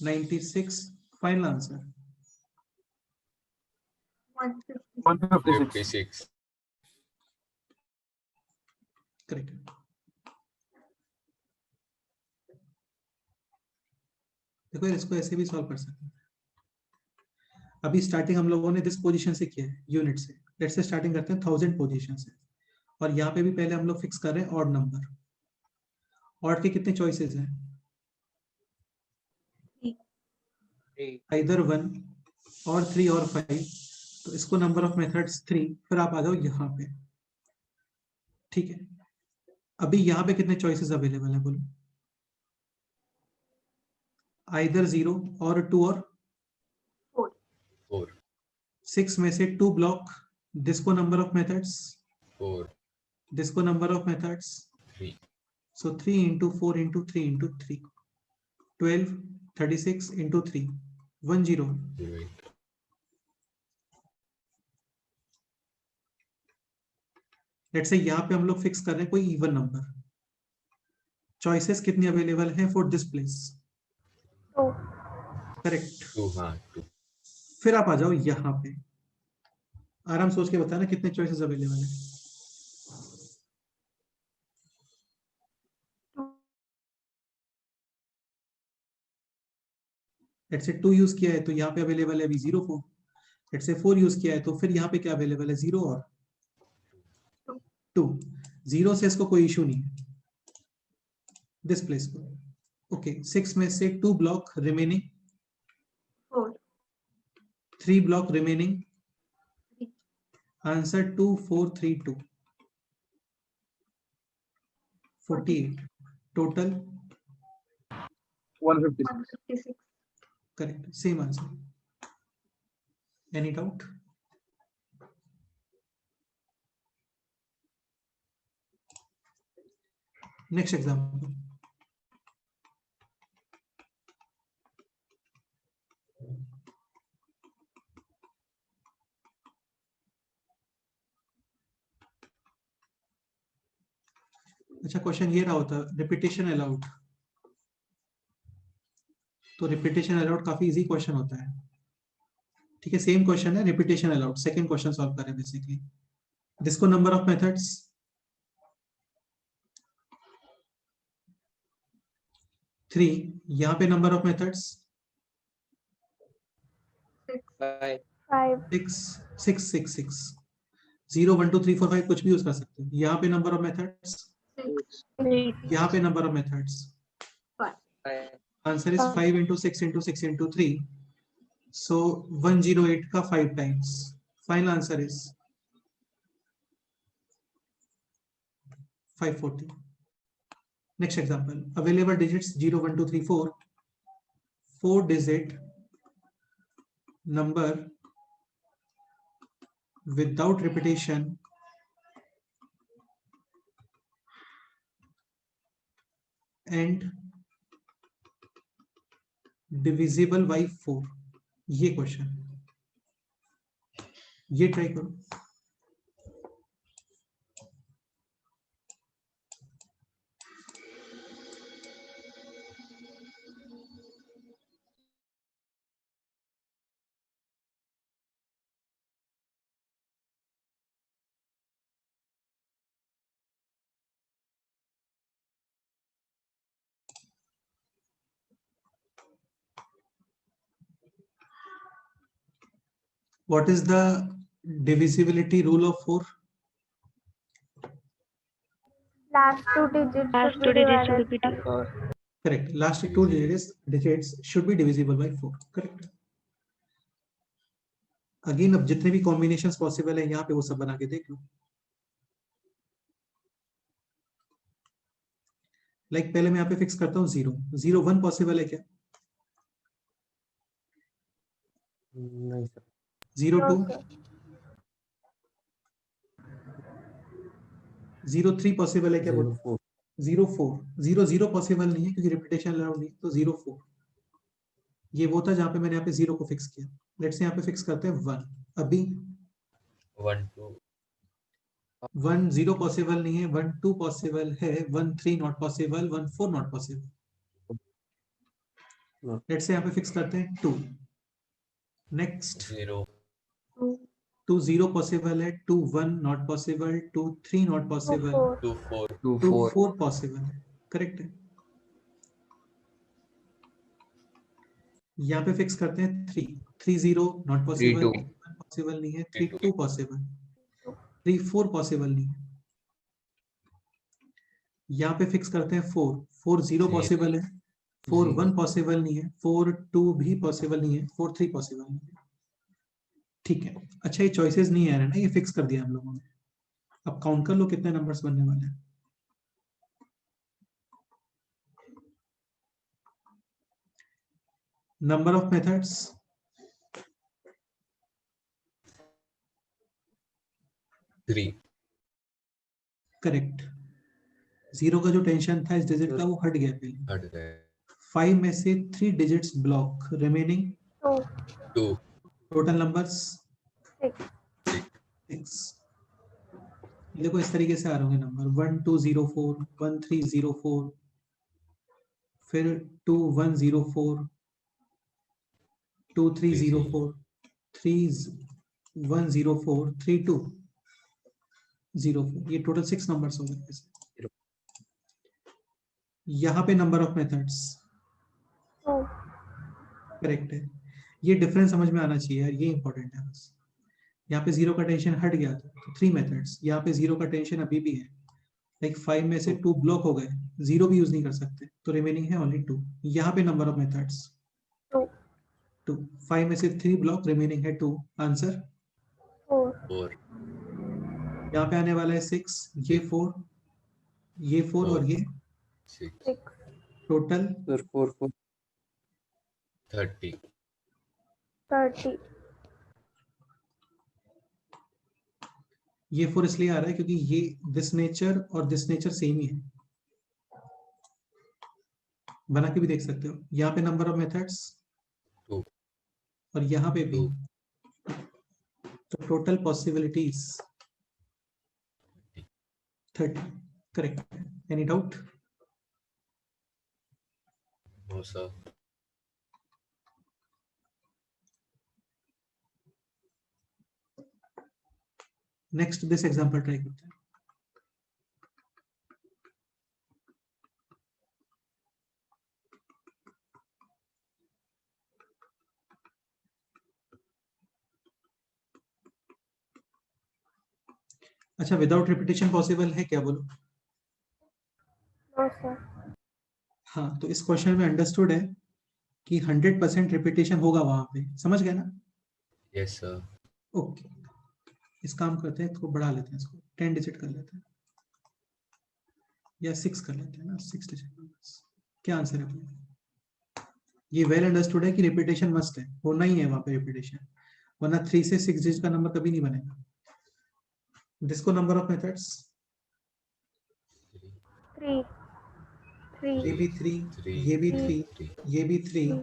96। Final answer 156. Correct. देखो यार इसको ऐसे भी सॉल्व कर सकते हैं। अभी स्टार्टिंग हम लोगों ने दिस पोजीशन से किया है, यूनिट से। लेट्स से स्टार्टिंग करते हैं 1000 पोजीशन से, और यहाँ पे भी पहले हम लोग फिक्स कर रहे हैं ऑड नंबर। ऑड के कितने चॉइसेस हैं? आइदर 1 और 3 और 5। तो इसको नंबर ऑफ मेथड्स 3। फिर आप आ जाओ यहाँ पे, ठीक है। अभी यहाँ पे कितने चॉइसेस अवेलेबल है बोलो? आइदर 0 और 2 और 4। 6 में से 2 ब्लॉक, दिसको नंबर ऑफ मेथड्स 4। दिसको number of methods 3। So 3 into 4 into 3 into 3, 12, 36 into 3, 101। Let's say यहाँ पे हम लोग फिक्स कर रहे हैं कोई इवन नंबर। चॉइसेस कितनी अवेलेबल हैं फॉर दिस प्लेस? करेक्ट। 2। फिर आप आ जाओ यहाँ पे, आराम सोच के बताना कितने चॉइसेस अवेलेबल हैं। लेट्स से 2 यूज किया है तो यहाँ पे अवेलेबल है अभी 0 4। लेट्स से 4 यूज किया है तो फिर यहाँ पे क्या अवेलेबल है? 0 और 2। 0 से इसको कोई इशू नहीं है, दिस प्लेस को। ओके, 6 में से 2 block remaining, 3 block remaining. Answer 2 4 3 2, 48। Total 156. 156. Correct, same answer. Any doubt? Next example. अच्छा, क्वेश्चन ये रहा होता रिपीटेशन अलाउड. तो रिपीटेशन अलाउड काफी इजी क्वेश्चन होता है. ठीक है, सेम क्वेश्चन है, repetition allowed. Second question solve करें बेसिकली. जिसको नंबर ऑफ मेथड्स 3, यहाँ पे नंबर ऑफ मेथड्स 5. 6 6 6 0 1 2 3 4 5 कुछ भी यूज कर सकते हैं. यहाँ पे नंबर ऑफ मेथड्स, 6. यहाँ पे number of methods. 5. Answer is 5 into 6 into 6 into 3. So 108 का 5 times. Final answer is 540. Next example. Available digits 0 1 2 3 4. 4 digit number without repetition and divisible by 4. ये क्वेश्चन, ये ट्राई करो. What is the divisibility rule of 4? Last two digits should be divided by 4. Correct. Last two digits should be divisible by 4. Correct. Again, अब जितने भी combinations possible है यहाँ पे वो सब बना के देख लो. Like पहले मैं यहाँ पे फिक्स करता हूँ 0. 0 1 पॉसिबल है क्या? नहीं सर. 0 2, 0 3 पॉसिबल है क्या? 04. 0 4, 0 0 पॉसिबल नहीं है क्योंकि रिपीटेशन अलाउड नहीं. तो 0 4 ये वो था जहाँ पे मैंने यहाँ पे 0 को फिक्स किया. लेट्स से यहाँ पे फिक्स करते हैं 1. अभी 1 2 1 0 पॉसिबल नहीं है, 1 2 पॉसिबल है, 1 3 not possible, 1 4 not possible. Let's say यहाँ पे फिक्स करते हैं 2. नेक्स्ट 0 2 0 पॉसिबल है, 2 1 not possible, 2 3 not possible, 2 4 2 2 4. 4 possible है. करेक्ट है. यहाँ पे फिक्स करते हैं 3 3 0 नॉट पॉसिबल, 3 2. 1 पॉसिबल नहीं है, 3 2 पॉसिबल, 3 4 पॉसिबल नहीं है. यहाँ पे फिक्स करते हैं 4 4 0 पॉसिबल है, 4 1 पॉसिबल नहीं है, 4 2 भी पॉसिबल नहीं है, 4 3 पॉसिबल नहीं है. ठीक है. अच्छा, ये चॉइसेस नहीं आ रहे ना, ये फिक्स कर दिया हम लोगों ने. अब काउंट कर लो कितने नंबर्स बनने वाले हैं. Number of methods 3 correct. 0 का जो टेंशन था इस डिजिट का वो हट गया पहले. हट गए. 5 में से 3 digits block, remaining 2 total numbers 6. 6. देखो इस तरीके से आ रहे होंगे नंबर 1 2 0 4, 1 3 0 4, फिर 2 1 0 4, 2 3 0 4, 3 1 0 4, 3 2 0 4. ये टोटल 6 नंबर्स हो गए. यहाँ पे नंबर ऑफ मेथड्स करेक्ट है. ये डिफरेंस समझ में आना चाहिए यार, ये इंपॉर्टेंट है. बस यहाँ पे 0 का टेंशन हट गया था तो 3 मेथड्स. यहाँ पे 0 का टेंशन अभी भी है. लाइक 5 में से 2 ब्लॉक हो गए, 0 भी यूज नहीं कर सकते, तो रिमेनिंग है ओनली 2. यहाँ पे नंबर ऑफ मेथड्स 2. 5 में से 3 ब्लॉक, रिमेनिंग है 2. आंसर 4 यहाँ पे आने वाला है 6, ये 4, ये 4 और ये 6, 6, टोटल सर 4 4 30, 30, ये 4 इसलिए आ रहा है क्योंकि ये दिस नेचर और दिस नेचर सेम ही है, बना के भी देख सकते हो। यहाँ पे नंबर ऑफ मेथड्स 2, और यहाँ पे भी, 2, तो total possibilities 30, correct. Any doubt? no sir. Next this example try करते हैं। अच्छा, विदाउट रिपीटेशन पॉसिबल है क्या, बोलो? नो सर, हाँ, तो इस क्वेश्चन में अंडरस्टूड है कि 100% रिपीटेशन होगा वहां पे, समझ गए ना? Yes sir. ओके, इस काम करते हैं, इसको बढ़ा लेते हैं, इसको 10 डिजिट कर लेते हैं या 6 कर लेते हैं ना, 6 डिजिट नंबर्स। क्या आंसर है अपना? ये वेल अंडरस्टूड है कि रिपीटेशन मस्ट है, होना ही है वहां पे रिपीटेशन, वरना 3 से 6 डिजिट का नंबर कभी नहीं बनेगा। डिस्को नंबर ऑफ मेथड्स 3, 3, ये भी 3, 3, ये भी 3, 3, ये भी 3,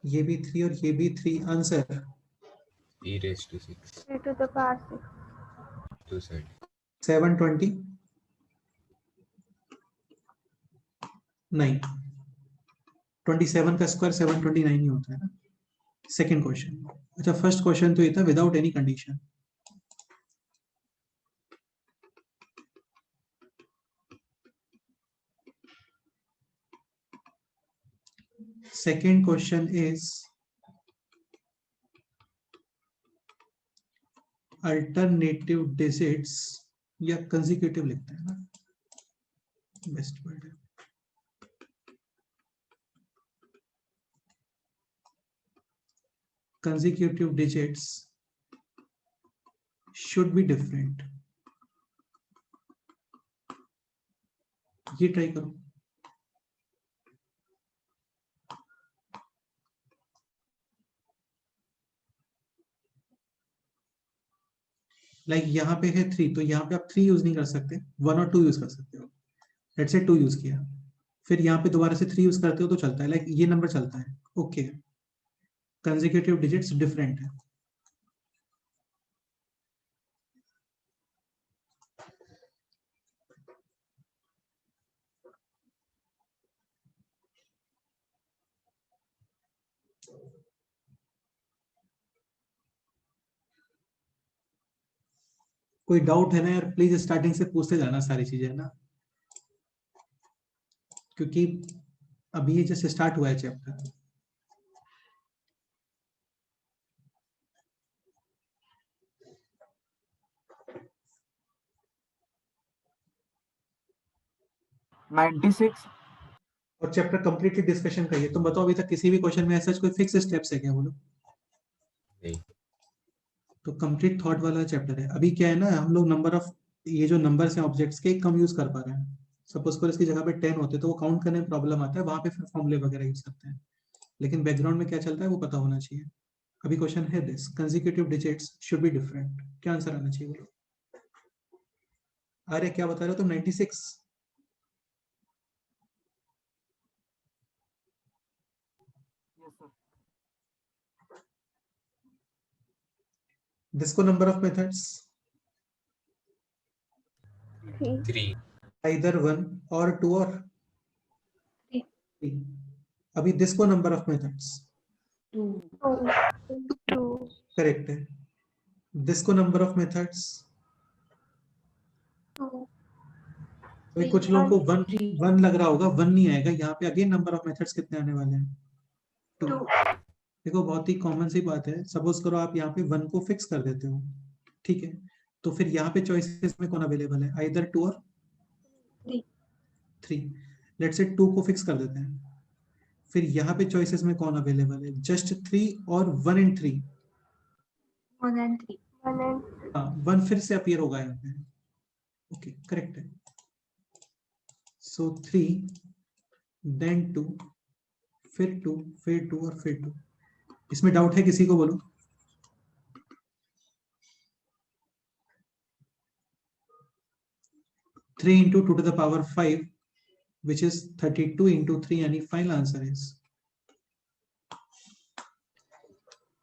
ये भी 3 और ये भी 3। Answer e raised to 6, 3 to the power 6, 270, 720 9, 27 का स्क्वायर 729 ही होता है ना। Second question. अच्छा, फर्स्ट क्वेश्चन तो ये था without any condition. Second question is alternative digits या consecutive लिखते हैं ना, बेस्ट वर्ड है। Consecutive digits should be different। ये ट्राई करो। लाइक यहाँ पे है 3, तो यहाँ पे आप 3 यूज नहीं कर सकते, 1 और 2 यूज कर सकते हो। लेट्स से 2 यूज किया, फिर यहाँ पे दोबारा से 3 यूज करते हो तो चलता है, लाइक ये नंबर चलता है। ओके, कंसेक्यूटिव डिजिट्स डिफरेंट है। कोई डाउट है ना यार, प्लीज स्टार्टिंग से पूछते जाना सारी चीजें, है ना, क्योंकि अभी ये जैसे स्टार्ट हुआ है चैप्टर। और चैप्टर कंप्लीटली डिस्कशन का ही है। तुम बताओ अभी तक किसी भी क्वेश्चन में ऐसा कोई फिक्स स्टेप्स है क्या, बोलो? नहीं। तो कंप्लीट थॉट वाला चैप्टर है। अभी क्या है ना, हम लोग नंबर ऑफ ये जो नंबर्स हैं ऑब्जेक्ट्स के कम यूज कर पा रहे हैं। सपोज करो इसकी जगह पे 10 होते तो वो काउंट करने में प्रॉब्लम आता है, वहां पे फिर फॉर्मूले वगैरह यूज करते हैं, लेकिन बैकग्राउंड में क्या चलता है वो पता होना चाहिए। अभी क्वेश्चन है this consecutive digits should be different, क्या आंसर आना चाहिए बोलो? अरे क्या बता रहे हो तुम? 96। Disco number of methods 3, either 1 or 2 or 3। अभी disco number of methods 2, 2, correct है। disco number of methods 2, अभी कुछ लोगों को 1 लग रहा होगा, 1 नहीं आएगा यहाँ पे। अगेन नंबर ऑफ मेथड्स कितने आने वाले हैं? 2। देखो बहुत ही कॉमन सी बात है, सपोज करो आप यहाँ पे 1 को फिक्स कर देते हो, ठीक है, तो फिर यहाँ पे चॉइसेस में कौन अवेलेबल है? आइदर 2 और 3। लेट्स से 2 को फिक्स कर देते हैं, फिर यहाँ पे चॉइसेस में कौन अवेलेबल है? जस्ट 3 और 1 एंड 3। 1 and 3। 1 and 1 फिर से अपीयर होगा यहाँ पे। ओके, करेक्ट है। सो 3 देन 2 फिर 2 फिर 2 और फिर 2। इसमें डाउट है किसी को? बोलो। Three into 2 to the power 5 which is 32 into 3 यानी final answer is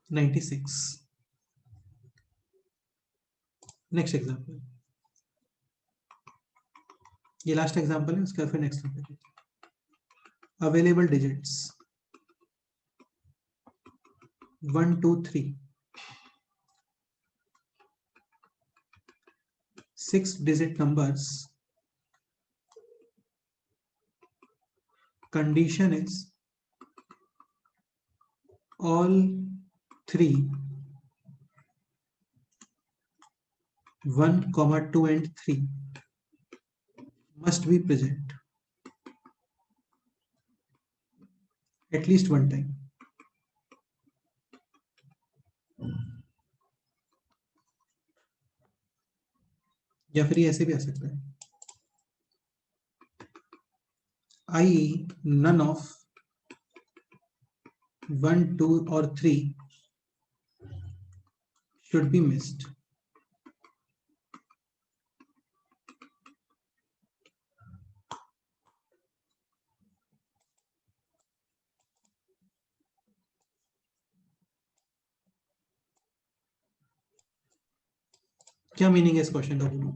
96। Next example, ये लास्ट एग्जांपल है, उसका फिर next topic. Available digits 1 2 3 6 digit numbers. Condition is all 3 1, 2 and 3 must be present at least one time. या फिर ऐसे भी आ सकता है, i.e. none of 1, 2 or 3 should be missed. क्या मीनिंग है इस क्वेश्चन का? बोलो।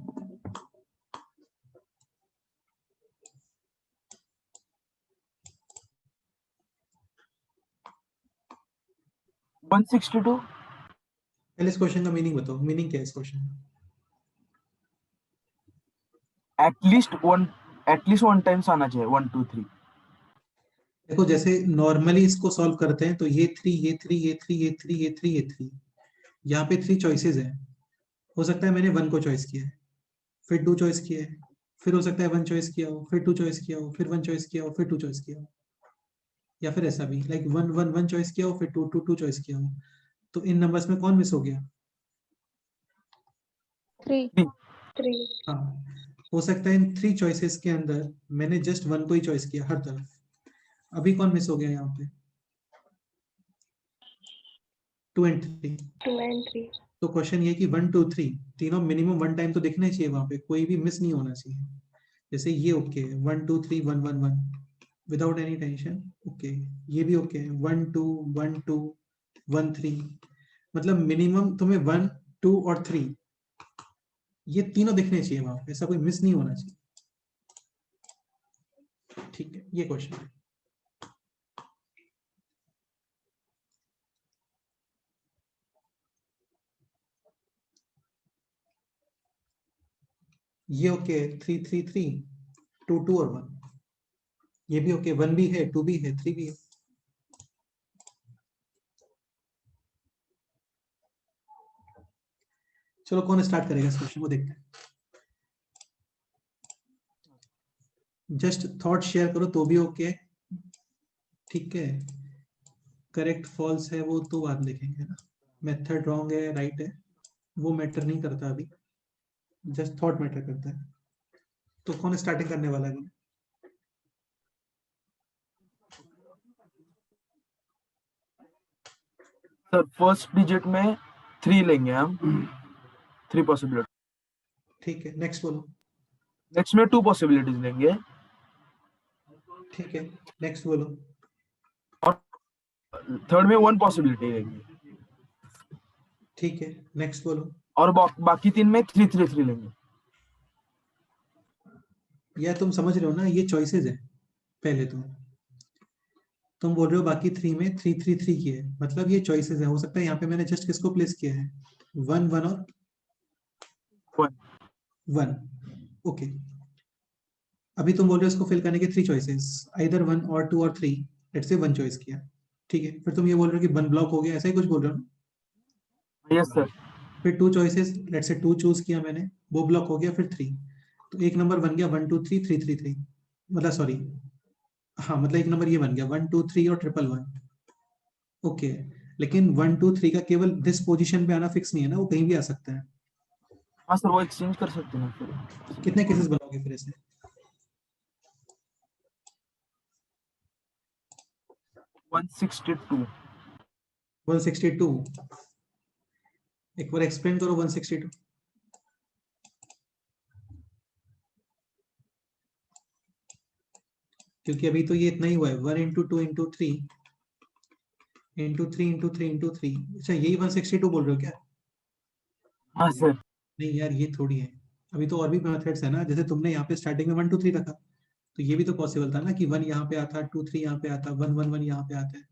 पहले इस क्वेश्चन का मीनिंग बताओ, मीनिंग क्या है इस क्वेश्चन का? एटलीस्ट वन टाइम्स आना चाहिए 1 2 3। देखो जैसे नॉर्मली इसको सॉल्व करते हैं तो ये 3 ये 3 ये 3 ये 3 ये 3 ये 3, यहाँ पे 3 चॉइसेस हैं। हो सकता है मैंने 1 को चॉइस किया है, फिर 2 चॉइस किया है, फिर हो सकता है 1 चॉइस किया हो, फिर 2 चॉइस किया हो, फिर 1 चॉइस किया हो, फिर 2 चॉइस किया हो, या फिर ऐसा भी लाइक 1 1 1 चॉइस किया हो, फिर 2 2 2 चॉइस किया हो। तो इन नंबर्स में कौन मिस हो गया? 3 हाँ, हो सकता है इन 3 चॉइसेस के अंदर मैंने जस्ट 1 को ही चॉइस किया हर तरफ। अभी कौन मिस हो गया यहाँ पे? 2 and 3। तो क्वेश्चन ये कि 1 2 3 तीनों मिनिमम 1 टाइम तो दिखना चाहिए वहां पे, कोई भी मिस नहीं होना चाहिए। जैसे ये ओके है 1 2 3 1 1 1 विदाउट एनी टेंशन, ओके। ये भी ओके है 1 2 1 2 1 3, मतलब मिनिमम तुम्हें 1 2 और 3 ये तीनों दिखने चाहिए वहां पे, ऐसा कोई मिस नहीं होना चाहिए। ठीक है, ये क्वेश्चन है। ये ओके है 3 3 3 2 2 और 1, ये भी ओके, 1 भी है 2 भी है 3 भी है। चलो कौन स्टार्ट करेगा इस क्वेश्चन को, देखते हैं। जस्ट थॉट शेयर करो तो भी ओके, ठीक है। करेक्ट फॉल्स है वो तो बाद देखेंगे ना, मेथड रॉन्ग है राइट है वो मैटर नहीं करता, अभी जस्ट थॉट मैटर करता है। तो कौन स्टार्टिंग करने वाला है? सर फर्स्ट डिजिट में 3 लेंगे हम, 3 पॉसिबिलिटी। ठीक है, नेक्स्ट बोलो। नेक्स्ट में 2 पॉसिबिलिटीज लेंगे। ठीक है, नेक्स्ट बोलो। और थर्ड में 1 पॉसिबिलिटी लेंगे। ठीक है, नेक्स्ट बोलो। और बाकी 3 में 3 3 3 लेंगे। या तुम समझ रहे हो ना, ये चॉइसेस है। पहले तो तुम बोल रहे हो बाकी 3 में 3 3 3 की है, मतलब ये चॉइसेस है। हो सकता है यहाँ पे मैंने जस्ट किसको प्लेस किया है 1 1 और 1, ओके। अभी तुम बोल रहे हो इसको फिल करने के 3 चॉइसेस, आइदर 1 और 2 और 3, लेट्स से 1 चॉइस किया, ठीक है। फिर तुम ये बोल रहे हो कि 1 ब्लॉक हो गया, ऐसा ही कुछ बोल रहे हो ना? Yes sir. फिर 2 चॉइसेस, लेट्स से 2 चूज किया मैंने, वो ब्लॉक हो गया, फिर 3, तो एक नंबर बन गया 1 2 3 3 3 3, मतलब सॉरी हाँ, मतलब एक नंबर ये बन गया 1 2 3 और 1 1 1, ओके। लेकिन 1 2 3 का केवल दिस पोजीशन पे आना फिक्स नहीं है ना, वो कहीं भी आ सकता है। हाँ सर, वो एक्सचेंज कर सकते हैं फिर। कितने केसेस बनाओगे फिर ऐसे? 162. 162 एक बार एक्सप्लेन करो 162। क्योंकि अभी तो ये इतना ही हुआ है 1 into 2 into 3 into 3 into 3 into 3। अच्छा यही 162 बोल रहे हो क्या? हाँ सर। नहीं यार ये थोड़ी है, अभी तो और भी मेथड्स है ना, जैसे तुमने यहाँ पे स्टार्टिंग में 1 2 3 रखा, तो ये भी तो पॉसिबल था ना कि 1 यहाँ पे आता, 2 3 यहाँ पे आता, 1 1 1 यहाँ पे आता है।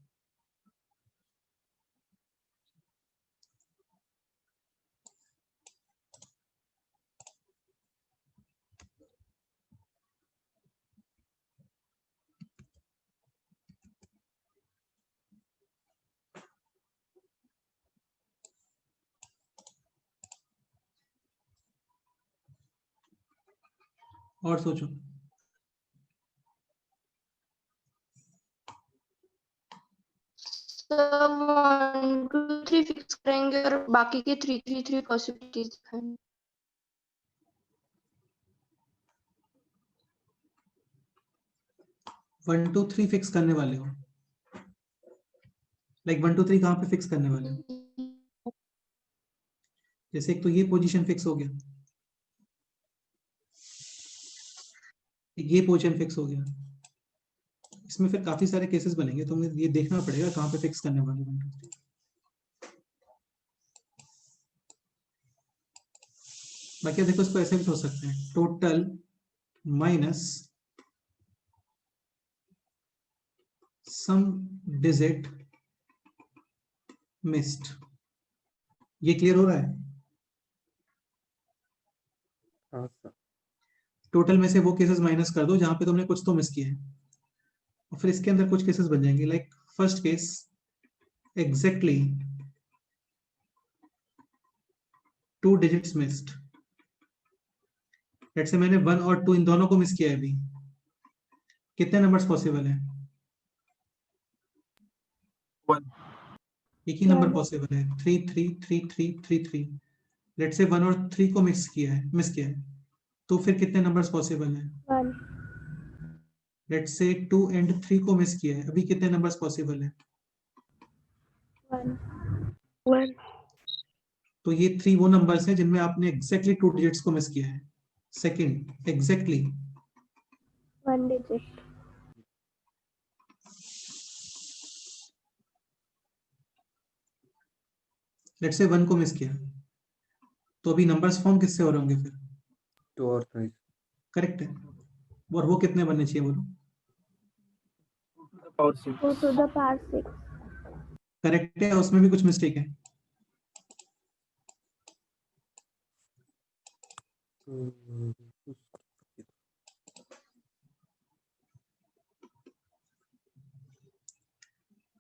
और सोचो। सर 1 2 3 फिक्स करेंगे और बाकी के 3 3 3 पॉसिबिलिटीज दिखाएंगे। 1 2 3 फिक्स करने वाले हो, लाइक 1 2 3 कहाँ पे फिक्स करने वाले हो? जैसे एक तो ये पोजीशन फिक्स हो गया, एक ये पोजीशन फिक्स हो गया, इसमें फिर काफी सारे केसेस बनेंगे, तो ये देखना पड़ेगा कहाँ पे फिक्स करने वाले 1 2 3। बाकी देखो इसको ऐसे भी हो सकते हैं, total minus sum digit missed. ये क्लियर हो रहा है? हाँ सर। टोटल में से वो केसेस माइनस कर दो जहां पे तुमने कुछ तो मिस किया है, और फिर इसके अंदर कुछ केसेस बन जाएंगे, like first case exactly 2 digits missed. Let's say मैंने 1 और 2 इन दोनों को मिस किया है, अभी कितने नंबर्स पॉसिबल है? 1. एक ही नंबर पॉसिबल है, 3 3 3 3 3 3। लेट्स से 1 और 3 को मिस किया है, तो फिर कितने नंबर्स पॉसिबल है? 1 लेट्स से 2 एंड 3 को मिस किया है, अभी कितने नंबर्स पॉसिबल है? 1 तो ये 3 वो नंबर्स हैं जिनमें आपने एग्जैक्टली 2 डिजिट्स को मिस किया है। Second exactly 1 digit. Let's say 1 को मिस किया, तो अभी नंबर्स फॉर्म किससे हो रहे होंगे फिर? 2 और 3। करेक्ट है, और वो कितने बनने चाहिए बोलो? 2 to the power 6। करेक्ट है, उसमें भी कुछ मिस्टेक है?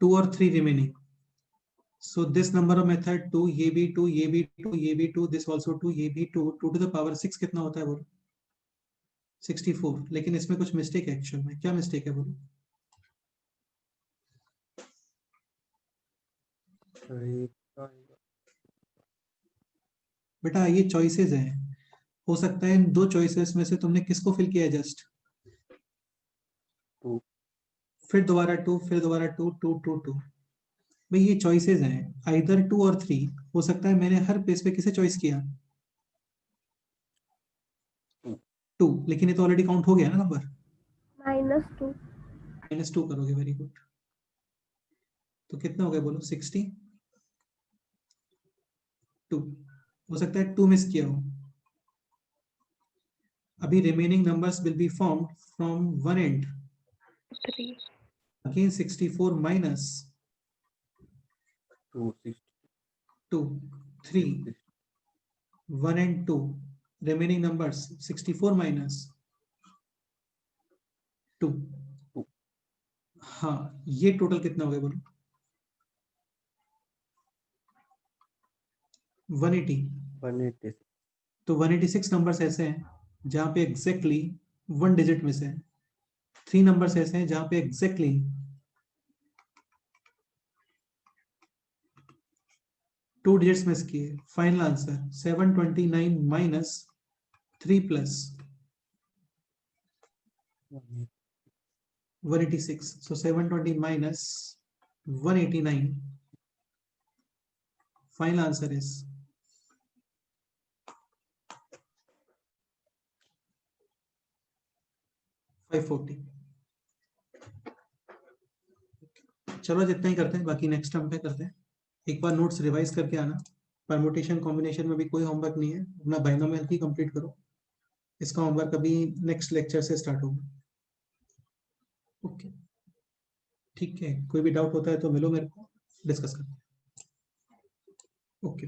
टू और 3 remaining, so this number of method 2, ये भी 2, ये भी 2, ये भी 2, this also 2, ये भी 2, 2 to the power 6 कितना होता है बोलो? 64। लेकिन इसमें कुछ मिस्टेक है, एक्चुअल में क्या मिस्टेक है बोलो? बेटा ये चॉइसेस हैं, हो सकता है इन 2 चॉइसेस में से तुमने किसको फिल किया है जस्ट? 2। फिर दोबारा 2, फिर दोबारा 2, 2 2 2। भाई ये चॉइसेस हैं, आइदर 2 और 3। हो सकता है मैंने हर पेज पे किसे चॉइस किया? 2, लेकिन ये तो ऑलरेडी काउंट हो गया ना नंबर। -2 -2 करोगे, वेरी गुड। तो कितना हो गया बोलो? 62। हो सकता है 2 मिस किया हो। अभी remaining numbers will be formed from one and 3 again 64 minus 2 6 2 3 1 and 2 remaining numbers 64 minus 2। हाँ ये टोटल कितना हो गया बोलो? 180। तो 186 नंबर्स ऐसे हैं जहां पे एग्जैक्टली 1 डिजिट मिस है, 3 नंबर्स ऐसे हैं जहां पे एग्जैक्टली 2 डिजिट्स मिस किए। Final answer 729 minus 3 plus 186। So 720 minus 189. Final answer is 540. चलो जितना ही करते हैं, बाकी नेक्स्ट टर्म पे करते हैं। एक बार नोट्स रिवाइज करके आना। परमुटेशन कॉम्बिनेशन में भी कोई होमवर्क नहीं है, अपना बाइनोमियल ही कंप्लीट करो। इसका होमवर्क अभी नेक्स्ट लेक्चर से स्टार्ट होगा। ओके ठीक है, कोई भी डाउट होता है तो मिलो मेरे को, डिस्कस करते हैं। ओके।